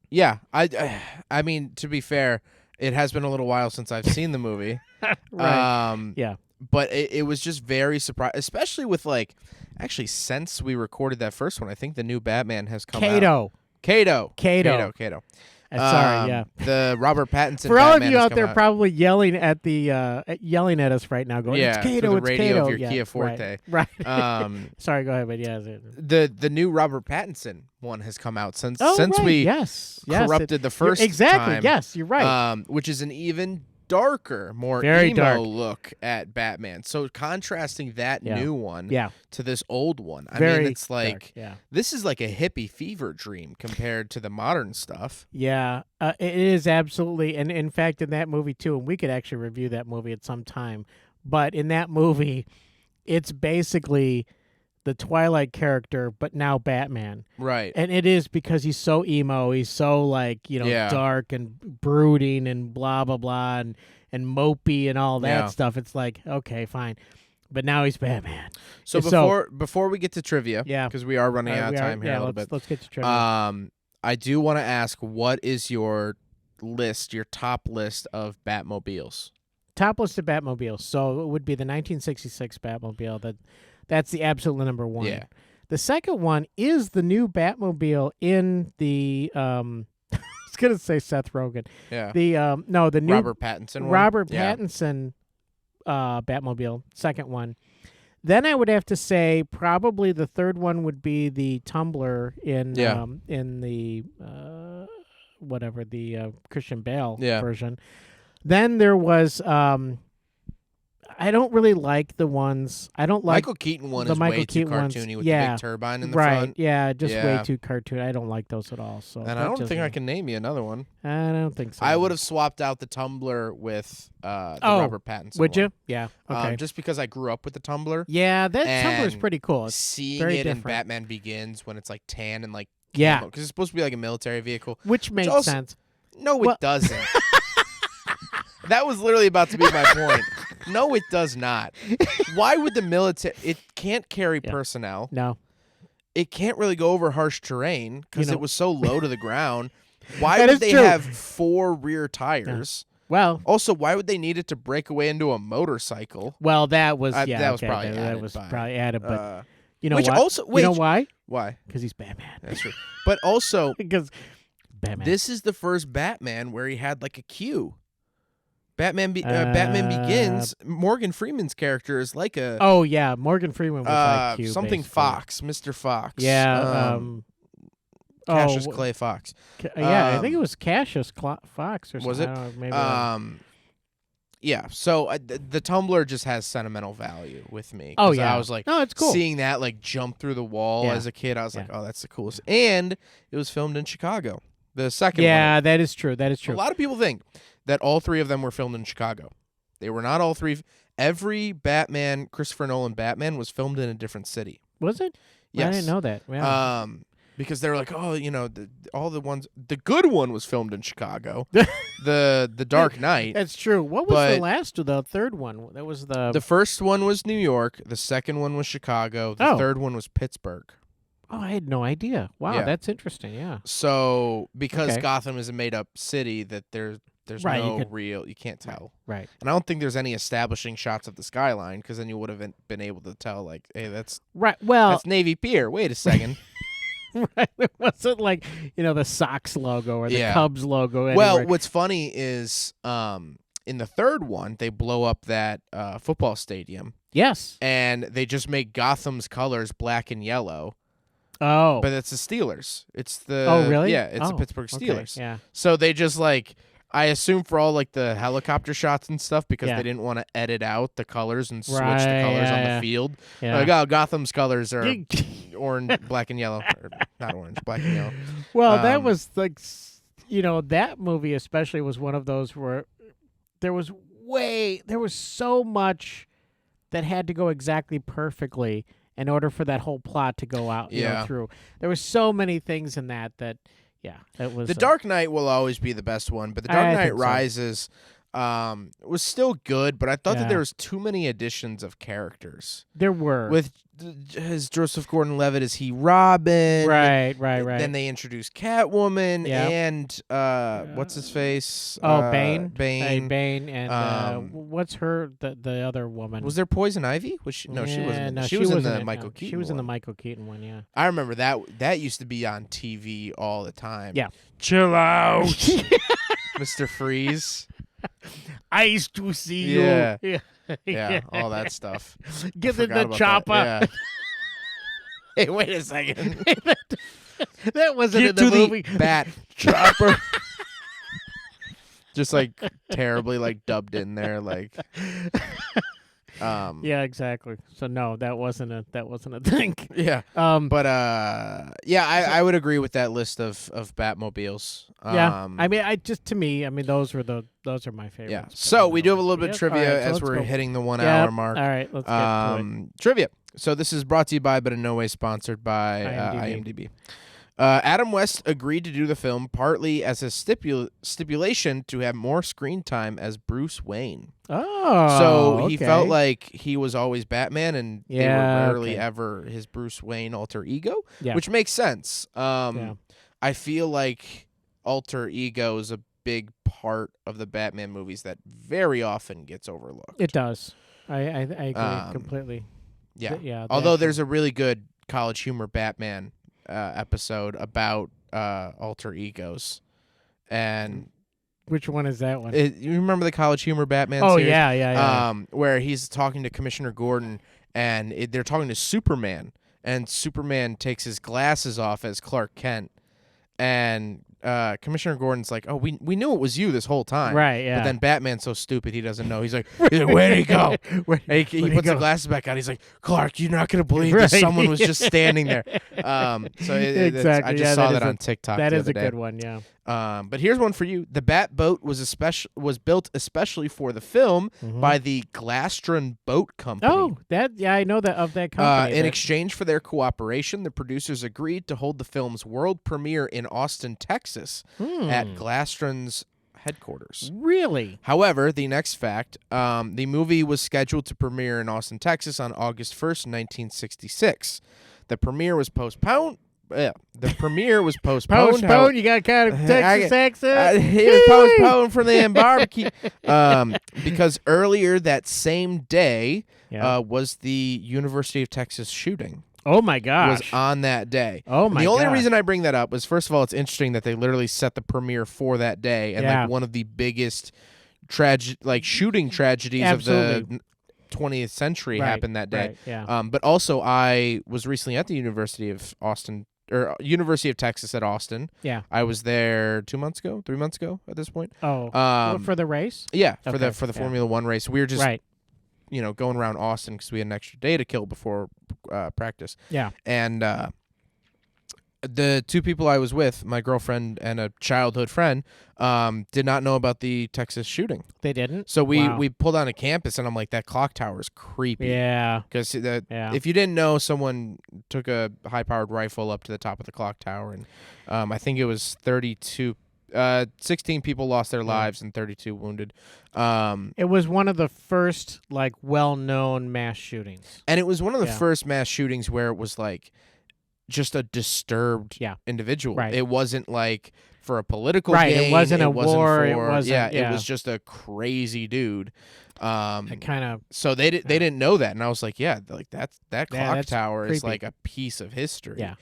yeah, I mean, to be fair, it has been a little while since I've seen the movie. Right. Yeah. But it was just very surprising, especially with actually since we recorded that first one, I think the new Batman has come out. Kato. Sorry, yeah. The Robert Pattinson. For all Batman of you has out come there, probably yelling at yelling at us right now, going, "It's Kato, through it's the radio Kato." of your Kia Forte. Right. Sorry, go ahead, but yeah. The new Robert Pattinson one has come out since right. we yes. corrupted the first exactly. time. Yes, you're right. Which is an even darker, more Very emo dark look at Batman. So contrasting that new one to this old one, I mean, it's like this is like a hippie fever dream compared to the modern stuff. Yeah, it is absolutely. And in fact, in that movie too, and we could actually review that movie at some time. But in that movie, it's basically the Twilight character, but now Batman. Right. And it is because he's so emo. He's so dark and brooding and blah, blah, blah, and mopey and all that stuff. It's like, okay, fine. But now he's Batman. So before we get to trivia, because we are running out of time here a little bit. Let's get to trivia. I do want to ask, what is your top list of Batmobiles? Top list of Batmobiles. So it would be the 1966 Batmobile. That's the absolute number one. Yeah. The second one is the new Batmobile in the I was gonna say Seth Rogen. Yeah. The new Robert Pattinson one. Robert Pattinson Batmobile, second one. Then I would have to say probably the third one would be the Tumbler in the Christian Bale version. Then there was I don't really like the ones. I don't like Michael Keaton one the is Michael way too Keaton cartoony ones. with the big turbine in the right. front. Yeah, just way too cartoon. I don't like those at all. So and I don't think I can name you another one. I don't think so. I would have swapped out the Tumbler with the Robert Pattinson. Would you? One. Yeah. Okay. Just because I grew up with the Tumbler. Yeah, that Tumbler's pretty cool. It's seeing very it different. in Batman Begins when it's like tan and like because it's supposed to be like a military vehicle, which makes sense. No, it doesn't. That was literally about to be my point. No, it does not. Why would the military? It can't carry personnel. No. It can't really go over harsh terrain because it was so low to the ground. Why That would is they true. have 4 rear tires? Yeah. Well, also, why would they need it to break away into a motorcycle? well, that was that was okay, probably that added was by, probably added, but you know which what? also, you know why? Why? Because he's Batman. That's true. But also, because Batman. This is the first Batman where he had like a Q. Batman Begins. Morgan Freeman's character is like a. Oh yeah, Morgan Freeman was like Q. Something basically. Fox, Mr. Fox. Yeah. Cassius Clay Fox. I think it was Cassius Fox or something. Was it? I don't know, maybe yeah. So the Tumbler just has sentimental value with me. Oh yeah. I was like, no, it's cool. Seeing that like jump through the wall as a kid, I was like, oh, that's the coolest. And it was filmed in Chicago. The second one. Yeah, that is true. That is true. A lot of people think that all 3 of them were filmed in Chicago. They were not all 3. Every Batman, Christopher Nolan Batman, was filmed in a different city. Was it? Yes. I didn't know that. Yeah. Because they were like, oh, all the ones. The good one was filmed in Chicago. the Dark Knight. That's true. What was the third one? That was the first one was New York. The second one was Chicago. The third one was Pittsburgh. Oh, I had no idea. Wow, that's interesting. Yeah. So because Gotham is a made up city, that there's no real, you can't tell. Right. And I don't think there's any establishing shots of the skyline, because then you would have been able to tell, like, hey, that's right. Well, that's Navy Pier. Wait a second. Right. It wasn't like, the Sox logo or the Cubs logo. Anywhere. Well, what's funny is in the third one, they blow up that football stadium. Yes. And they just make Gotham's colors black and yellow. Oh. But it's the Steelers. It's the Oh, really? Yeah, it's the Pittsburgh Steelers. Okay, yeah. So they just I assume for all the helicopter shots and stuff, because they didn't want to edit out the colors and switch the colors on the field. Yeah. Like, oh, Gotham's colors are orange, black and yellow. Or not orange, black and yellow. Well, that was that movie especially was one of those where there was so much that had to go exactly perfectly in order for that whole plot to go out through. There were so many things in that it was. The Dark Knight will always be the best one, but The Dark Knight Rises was still good, but I thought that there was too many additions of characters. There were. With his Joseph Gordon-Levitt as Robin. Right. Then they introduced Catwoman and what's his face? Bane. Bane. And what's her the other woman? Was there Poison Ivy? Was she? No, she wasn't. No, she was in the Michael Keaton. She was in one. the Michael Keaton one. Yeah. I remember that. That used to be on TV all the time. Yeah. Chill out, Mr. Freeze. Ice to see you. Yeah, all that stuff. Give it the chopper. Yeah. Hey, wait a second. That wasn't Get in the movie. The bat chopper. Just like terribly like dubbed in there, like. Yeah, exactly. So no, that wasn't a thing. Yeah. But I would agree with that list of Batmobiles. Yeah. I mean, those are my favorites. Yeah. So we do have a little bit of trivia as we're hitting the 1 hour mark. All right, let's get to it. Trivia. So this is brought to you by, but in no way sponsored by IMDb. Adam West agreed to do the film partly as a stipulation to have more screen time as Bruce Wayne. Oh, so he felt like he was always Batman, and they were rarely ever his Bruce Wayne alter ego, which makes sense. I feel like alter ego is a big part of the Batman movies that very often gets overlooked. It does. I agree completely. Yeah. Although there's a really good College Humor Batman episode about alter egos, and which one is that one? You remember the College Humor Batman? Oh series? Yeah. Where he's talking to Commissioner Gordon, and they're talking to Superman, and Superman takes his glasses off as Clark Kent, and Commissioner Gordon's like, "Oh, we knew it was you this whole time." Right, yeah. But then Batman's so stupid he doesn't know. He's like, "Where'd he go?" He puts the glasses back on. He's like, "Clark, you're not gonna believe this. Someone was just standing there." Exactly. I just saw that on TikTok. That the is other a day. good one. Yeah. But here's one for you. The Batboat was built especially for the film by the Glastron Boat Company. Oh, I know that of that company. In exchange for their cooperation, the producers agreed to hold the film's world premiere in Austin, Texas, at Glastron's headquarters. Really? However, the next fact, the movie was scheduled to premiere in Austin, Texas on August 1st, 1966. The premiere was postponed. You got kind of Texas accent. He was postponed for the barbecue because earlier that same day was the University of Texas shooting. Oh my gosh! Was on that day. Oh my! The only reason I bring that up is, first of all, it's interesting that they literally set the premiere for that day, and like one of the biggest shooting tragedies of the 20th century happened that day. Right, yeah. But also, I was recently at the University of University of Texas at Austin. Yeah. I was there 3 months ago at this point. Oh. For the race? Yeah, for the Formula One race. We were just going around Austin because we had an extra day to kill before practice. Yeah. And the two people I was with, my girlfriend and a childhood friend, did not know about the Texas shooting. They didn't? So we pulled on a campus, and I'm like, that clock tower is creepy. Yeah. Because if you didn't know, someone took a high-powered rifle up to the top of the clock tower, and I think it was 16 people lost their lives and 32 wounded. It was one of the first well-known mass shootings. And it was one of the first mass shootings where it was just a disturbed individual. Right. It wasn't for a political gain. It wasn't a war. It was just a crazy dude. So they didn't know that, and I was like, that clock tower is like a piece of history. Yeah.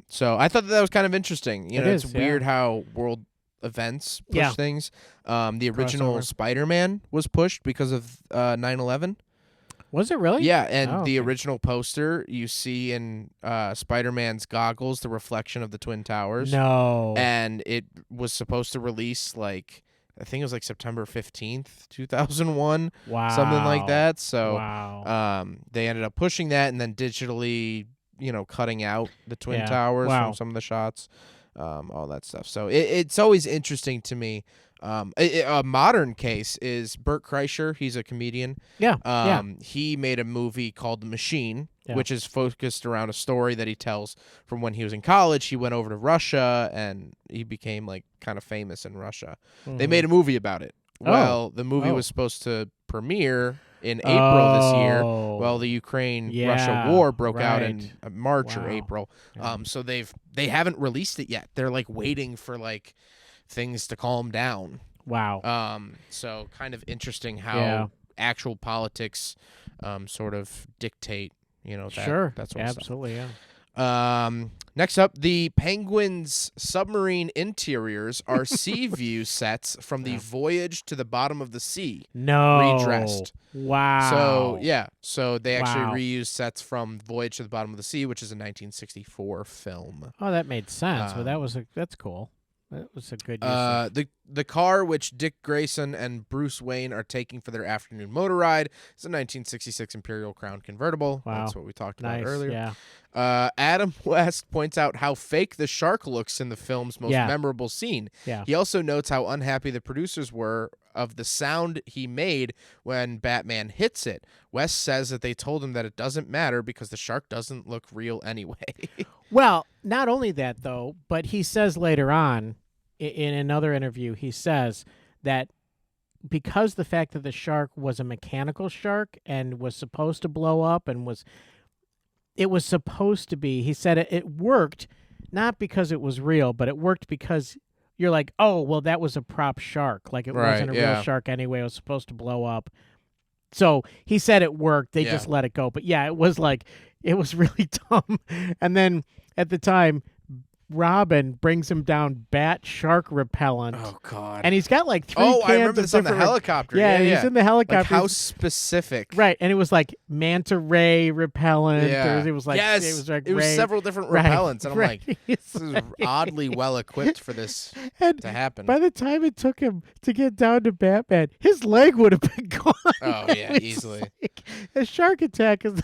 So I thought that was kind of interesting. It's weird how world events push things. The original Spider-Man was pushed because of 9/11. Was it really? Yeah, and the original poster you see in Spider-Man's goggles, the reflection of the Twin Towers. No. And it was supposed to release I think it was September 15th, 2001. Wow. Something like that. So wow. They ended up pushing that and then digitally, cutting out the Twin Towers from some of the shots. all that stuff. So it's always interesting to me. A modern case is Bert Kreischer. He's a comedian. Yeah. He made a movie called The Machine, Yeah. which is focused around a story that he tells from when he was in college. He went over to Russia and he became like kind of famous in Russia. They made a movie about it. Well, the movie was supposed to premiere in April this year. Well, the Ukraine-Russia war broke out in March or April. So they haven't released it yet. They're like waiting for like things to calm down. Wow. So kind of interesting how actual politics sort of dictate, that Sure. that sort of stuff. Absolutely, yeah. Next up, the Penguin's submarine interiors are sea view sets from the Voyage to the Bottom of the Sea. No. Redressed. Wow. So they actually reused sets from Voyage to the Bottom of the Sea, which is a 1964 film. Oh, that made sense. But that's cool. That was a good use. The car which Dick Grayson and Bruce Wayne are taking for their afternoon motor ride is a 1966 Imperial Crown convertible. Wow. That's what we talked about earlier. Yeah. Adam West points out how fake the shark looks in the film's most memorable scene. Yeah. He also notes how unhappy the producers were of the sound he made when Batman hits it. West says that they told him that it doesn't matter because the shark doesn't look real anyway. Well, not only that, though, but he says later on in another interview, he says that because the fact that the shark was a mechanical shark and was supposed to blow up and it was supposed to be, he said it worked not because it was real, but it worked because you're like, oh, well, that was a prop shark. Like it wasn't a real shark anyway. It was supposed to blow up. So he said it worked. They just let it go. But yeah, it was really dumb. And then at the time, Robin brings him down bat shark repellent. Oh, God. And he's got like 3 cans I remember this on the helicopter. Yeah, he's in the helicopter. Like how specific. Right, and it was like manta ray repellent. Yeah. It was like it was several different repellents, and I'm like, this is oddly well equipped for this to happen. By the time it took him to get down to Batman, his leg would have been gone. Oh yeah, easily. Like, a shark attack is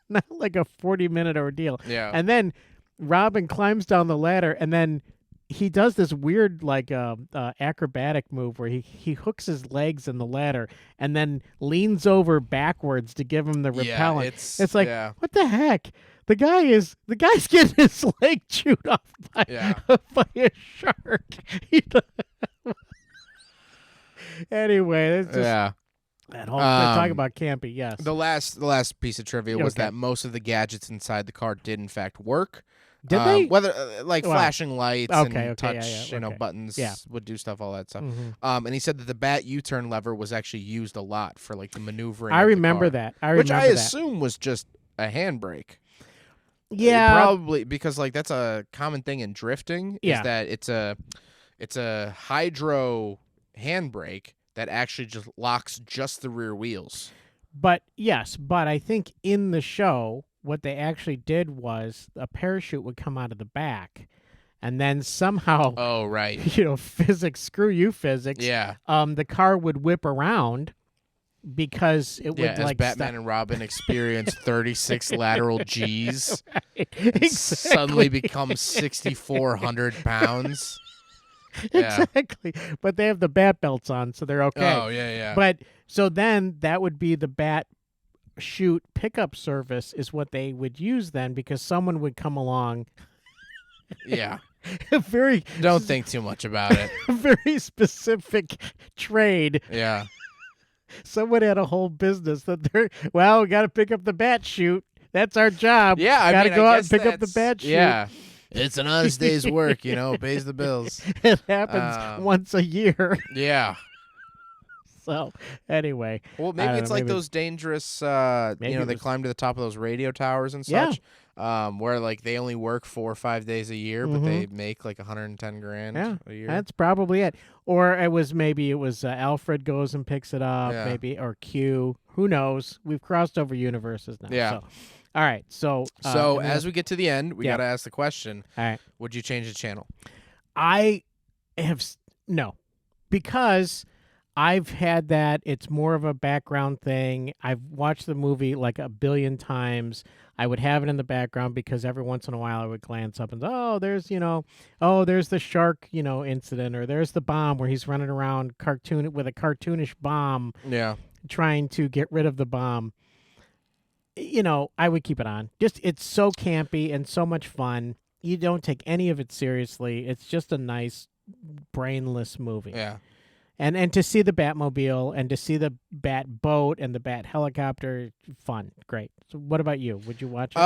not like a 40-minute ordeal. Yeah, and then Robin climbs down the ladder, and then he does this weird like acrobatic move where he hooks his legs in the ladder and then leans over backwards to give him the repellent. It's like, what the heck? The guy's getting his leg chewed off by a shark. Anyway, it's just that whole talk about campy. Yes. The last piece of trivia was that most of the gadgets inside the car did in fact work. Did they? Whether flashing lights and touch, buttons Yeah. would do stuff, all that stuff. Mm-hmm. And he said that the bat U-turn lever was actually used a lot for like the maneuvering. I of the remember car, that. which I assume was just a handbrake. Yeah, probably because like that's a common thing in drifting. Yeah. Is that it's a hydro handbrake that actually just locks just the rear wheels. But I think in the show, what they actually did was a parachute would come out of the back, and then somehow, oh right, physics, screw you physics. Yeah. The car would whip around because it would as Batman and Robin experience 36 lateral G's, exactly. suddenly become 6,400 pounds. Yeah. Exactly, but they have the bat belts on, so they're okay. Oh yeah. But so then that would be the bat chute pickup service is what they would use then, because someone would come along. Yeah. Don't think too much about it. A very specific trade. Yeah. Someone had a whole business that we got to pick up the bat chute. That's our job. Yeah, got to go out and pick up the bat chute. Yeah. It's an honest day's work, pays the bills. It happens once a year. Yeah. So, anyway. Well, maybe it's like those dangerous, they climb to the top of those radio towers and such, where like they only work 4 or 5 days a year, but they make like $110,000 a year. That's probably it. Or it was Alfred goes and picks it up, maybe, or Q. Who knows? We've crossed over universes now. Yeah. So. All right, so as we get to the end, we got to ask the question. All right. Would you change the channel? I have no, because I've had that. It's more of a background thing. I've watched the movie like a billion times. I would have it in the background because every once in a while I would glance up and there's the shark, incident, or there's the bomb where he's running around with a cartoonish bomb. Yeah. Trying to get rid of the bomb. I would keep it on. Just it's so campy and so much fun. You don't take any of it seriously. It's just a nice brainless movie. Yeah. And to see the Batmobile and to see the Bat boat and the Bat helicopter, fun, great. So what about you? Would you watch it?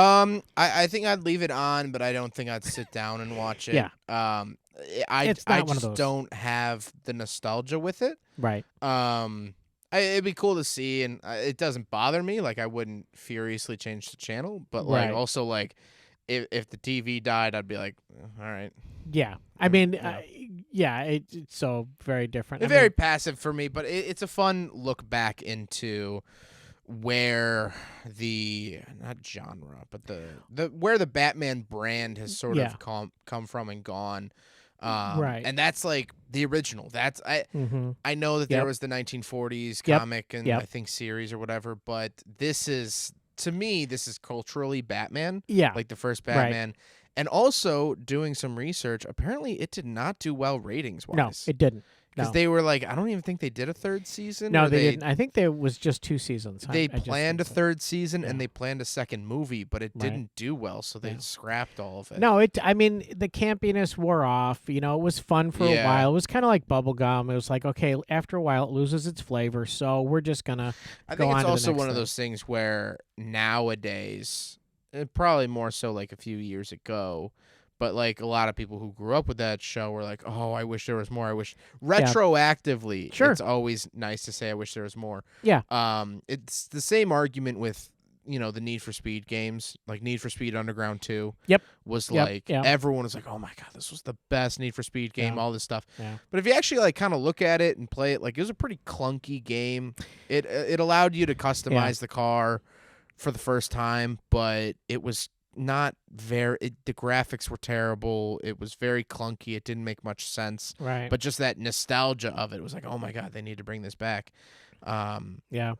I think I'd leave it on, but I don't think I'd sit down and watch it. Yeah. I It's not one of just those. don't have the nostalgia with it. Right. It'd be cool to see, and it doesn't bother me. Like, I wouldn't furiously change the channel, but like Right. also like if the TV died, I'd be like, all right. Yeah. I mean, Yeah. it's so very different. Very passive for me, but it's a fun look back into where the not genre, but the where the Batman brand has sort of come from and gone. Right. And that's like the original. That's I know that there was the 1940s comic and I think series or whatever, but this is, to me, this is culturally Batman. Yeah. Like the first Batman. Right. And also, doing some research, apparently it did not do well ratings-wise. No, it didn't. Because they were like, I don't even think they did a third season. No, they didn't. I think there was just 2 seasons. They planned a third season and Yeah. they planned a second movie, but it didn't do well, so they scrapped all of it. No, I mean, the campiness wore off. It was fun for a while. It was kind of like bubblegum. It was like, okay, after a while it loses its flavor, so we're just going to I think it's also one of those things where nowadays, probably more so like a few years ago, but like a lot of people who grew up with that show were like, oh, I wish there was more. I wish retroactively. Sure. It's always nice to say I wish there was more. Yeah. It's the same argument with, the Need for Speed games, like Need for Speed Underground 2. Yep. Was like everyone was like, oh my God, this was the best Need for Speed game, all this stuff. Yeah. But if you actually like kind of look at it and play it, like it was a pretty clunky game. It allowed you to customize the car for the first time, but it was not the graphics were terrible. It was very clunky. It didn't make much sense. Right. But just that nostalgia of it was like, oh my God, they need to bring this back. Yeah.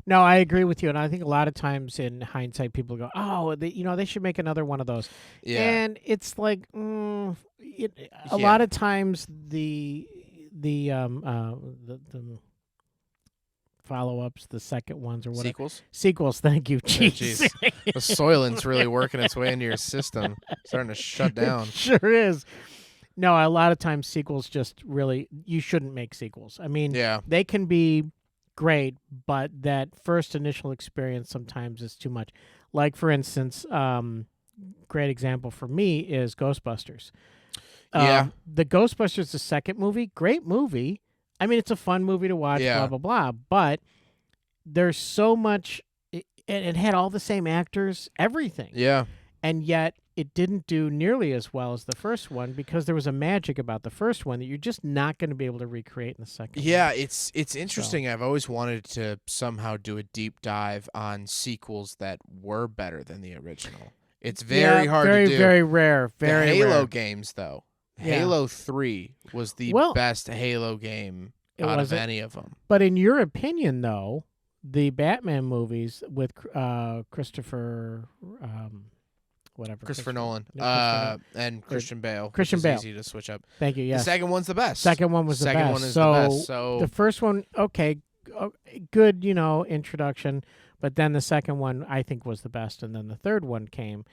No, I agree with you, and I think a lot of times in hindsight, people go, "Oh, they should make another one of those." Yeah. And it's like, a lot of times the follow-ups, the second ones or whatever. Sequels, thank you. Jeez. The Soylent's really working its way into your system. Starting to shut down. It sure is. No, a lot of times sequels just really, you shouldn't make sequels. I mean, they can be great, but that first initial experience sometimes is too much. Like, for instance, great example for me is Ghostbusters. The Ghostbusters, the second movie, great movie. I mean, it's a fun movie to watch, blah, blah, blah. But there's so much, it had all the same actors, everything. Yeah. And yet it didn't do nearly as well as the first one because there was a magic about the first one that you're just not going to be able to recreate in the second one. Yeah, it's interesting. So. I've always wanted to somehow do a deep dive on sequels that were better than the original. It's very hard to do. Very rare. Very the Halo rare. games, though. Halo 3 was the best Halo game out of any of them. But in your opinion, though, the Batman movies with Christopher Nolan and Christian Bale. Christian Bale. Easy to switch up. Thank you. Yes. The second one's the best. Second one was the best. One is the best. So the first one, okay, good, introduction, but then the second one I think was the best, and then the third one came.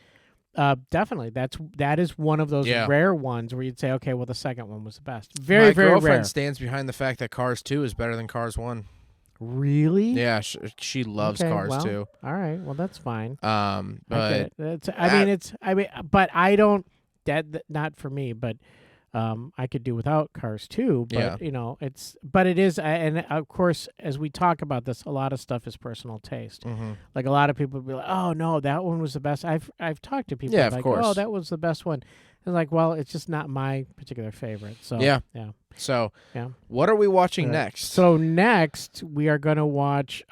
Definitely, that is one of those rare ones where you'd say, okay, well, the second one was the best. Very, My very rare. My girlfriend stands behind the fact that Cars 2 is better than Cars 1. Really? Yeah, she loves Cars 2. All right, well, that's fine. But but I don't. Not for me, but I could do without Cars 2. But it is, and of course, as we talk about this, a lot of stuff is personal taste. Mm-hmm. Like a lot of people will be like, "Oh no, that one was the best." I've talked to people of like, course. "Oh, that was the best one." And like, well, it's just not my particular favorite. So yeah. So what are we watching next? So next we are going to watch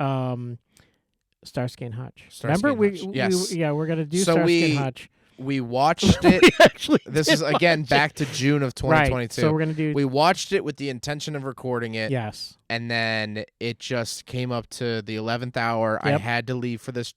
Starsky and Hutch. Remember, Hutch. Yes. we're going to do Starsky and Hutch. We watched it. We actually this did is again watch back to June of 2022. Right, so we're gonna do. We watched it with the intention of recording it. Yes. And then it just came up to the 11th hour. I Yep. had to leave for this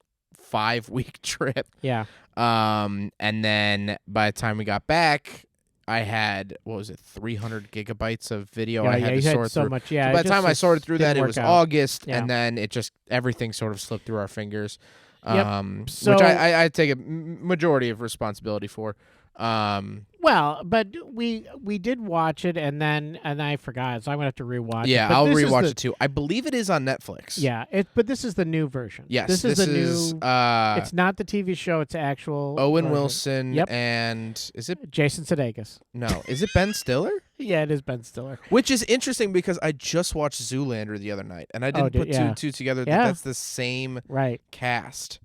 5-week trip. Yeah. And then by the time we got back, I had 300 gigabytes of video I had you to had sort so through. much. Yeah. So by the time I sorted through that, it was August, Yeah. and then it just everything sort of slipped through our fingers. Yep. Which I take a majority of responsibility for. Well, but we did watch it, and I forgot, so I'm gonna have to rewatch it. Yeah, But I'll this is rewatch it too. I believe it is on Netflix. Yeah, but this is the new version. Yes, this is the new. It's not the TV show; it's actual. Owen version. Wilson. Yep. And is it Jason Sudeikis? No, is it Ben Stiller? Yeah, it is Ben Stiller. Which is interesting because I just watched Zoolander the other night, and I didn't put two and two together. Yeah. That's the same cast.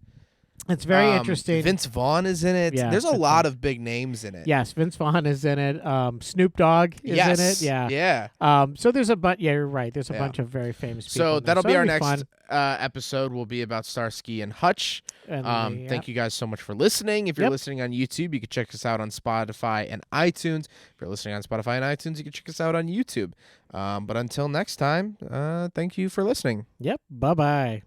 It's very interesting. Vince Vaughn is in it. Yeah, There's a Vince lot Vaughn. of big names in it. Yes, Vince Vaughn is in it. Snoop Dogg is in it. Yeah. Yeah. So there's a bunch. Yeah, you're right. There's a bunch of very famous people. So in there. that'll be our it'll next fun. episode. Will be about Starsky and Hutch. And Thank you guys so much for listening. If you're Yep. listening on YouTube, you can check us out on Spotify and iTunes. If you're listening on Spotify and iTunes, you can check us out on YouTube. But until next time, thank you for listening. Yep. Bye-bye.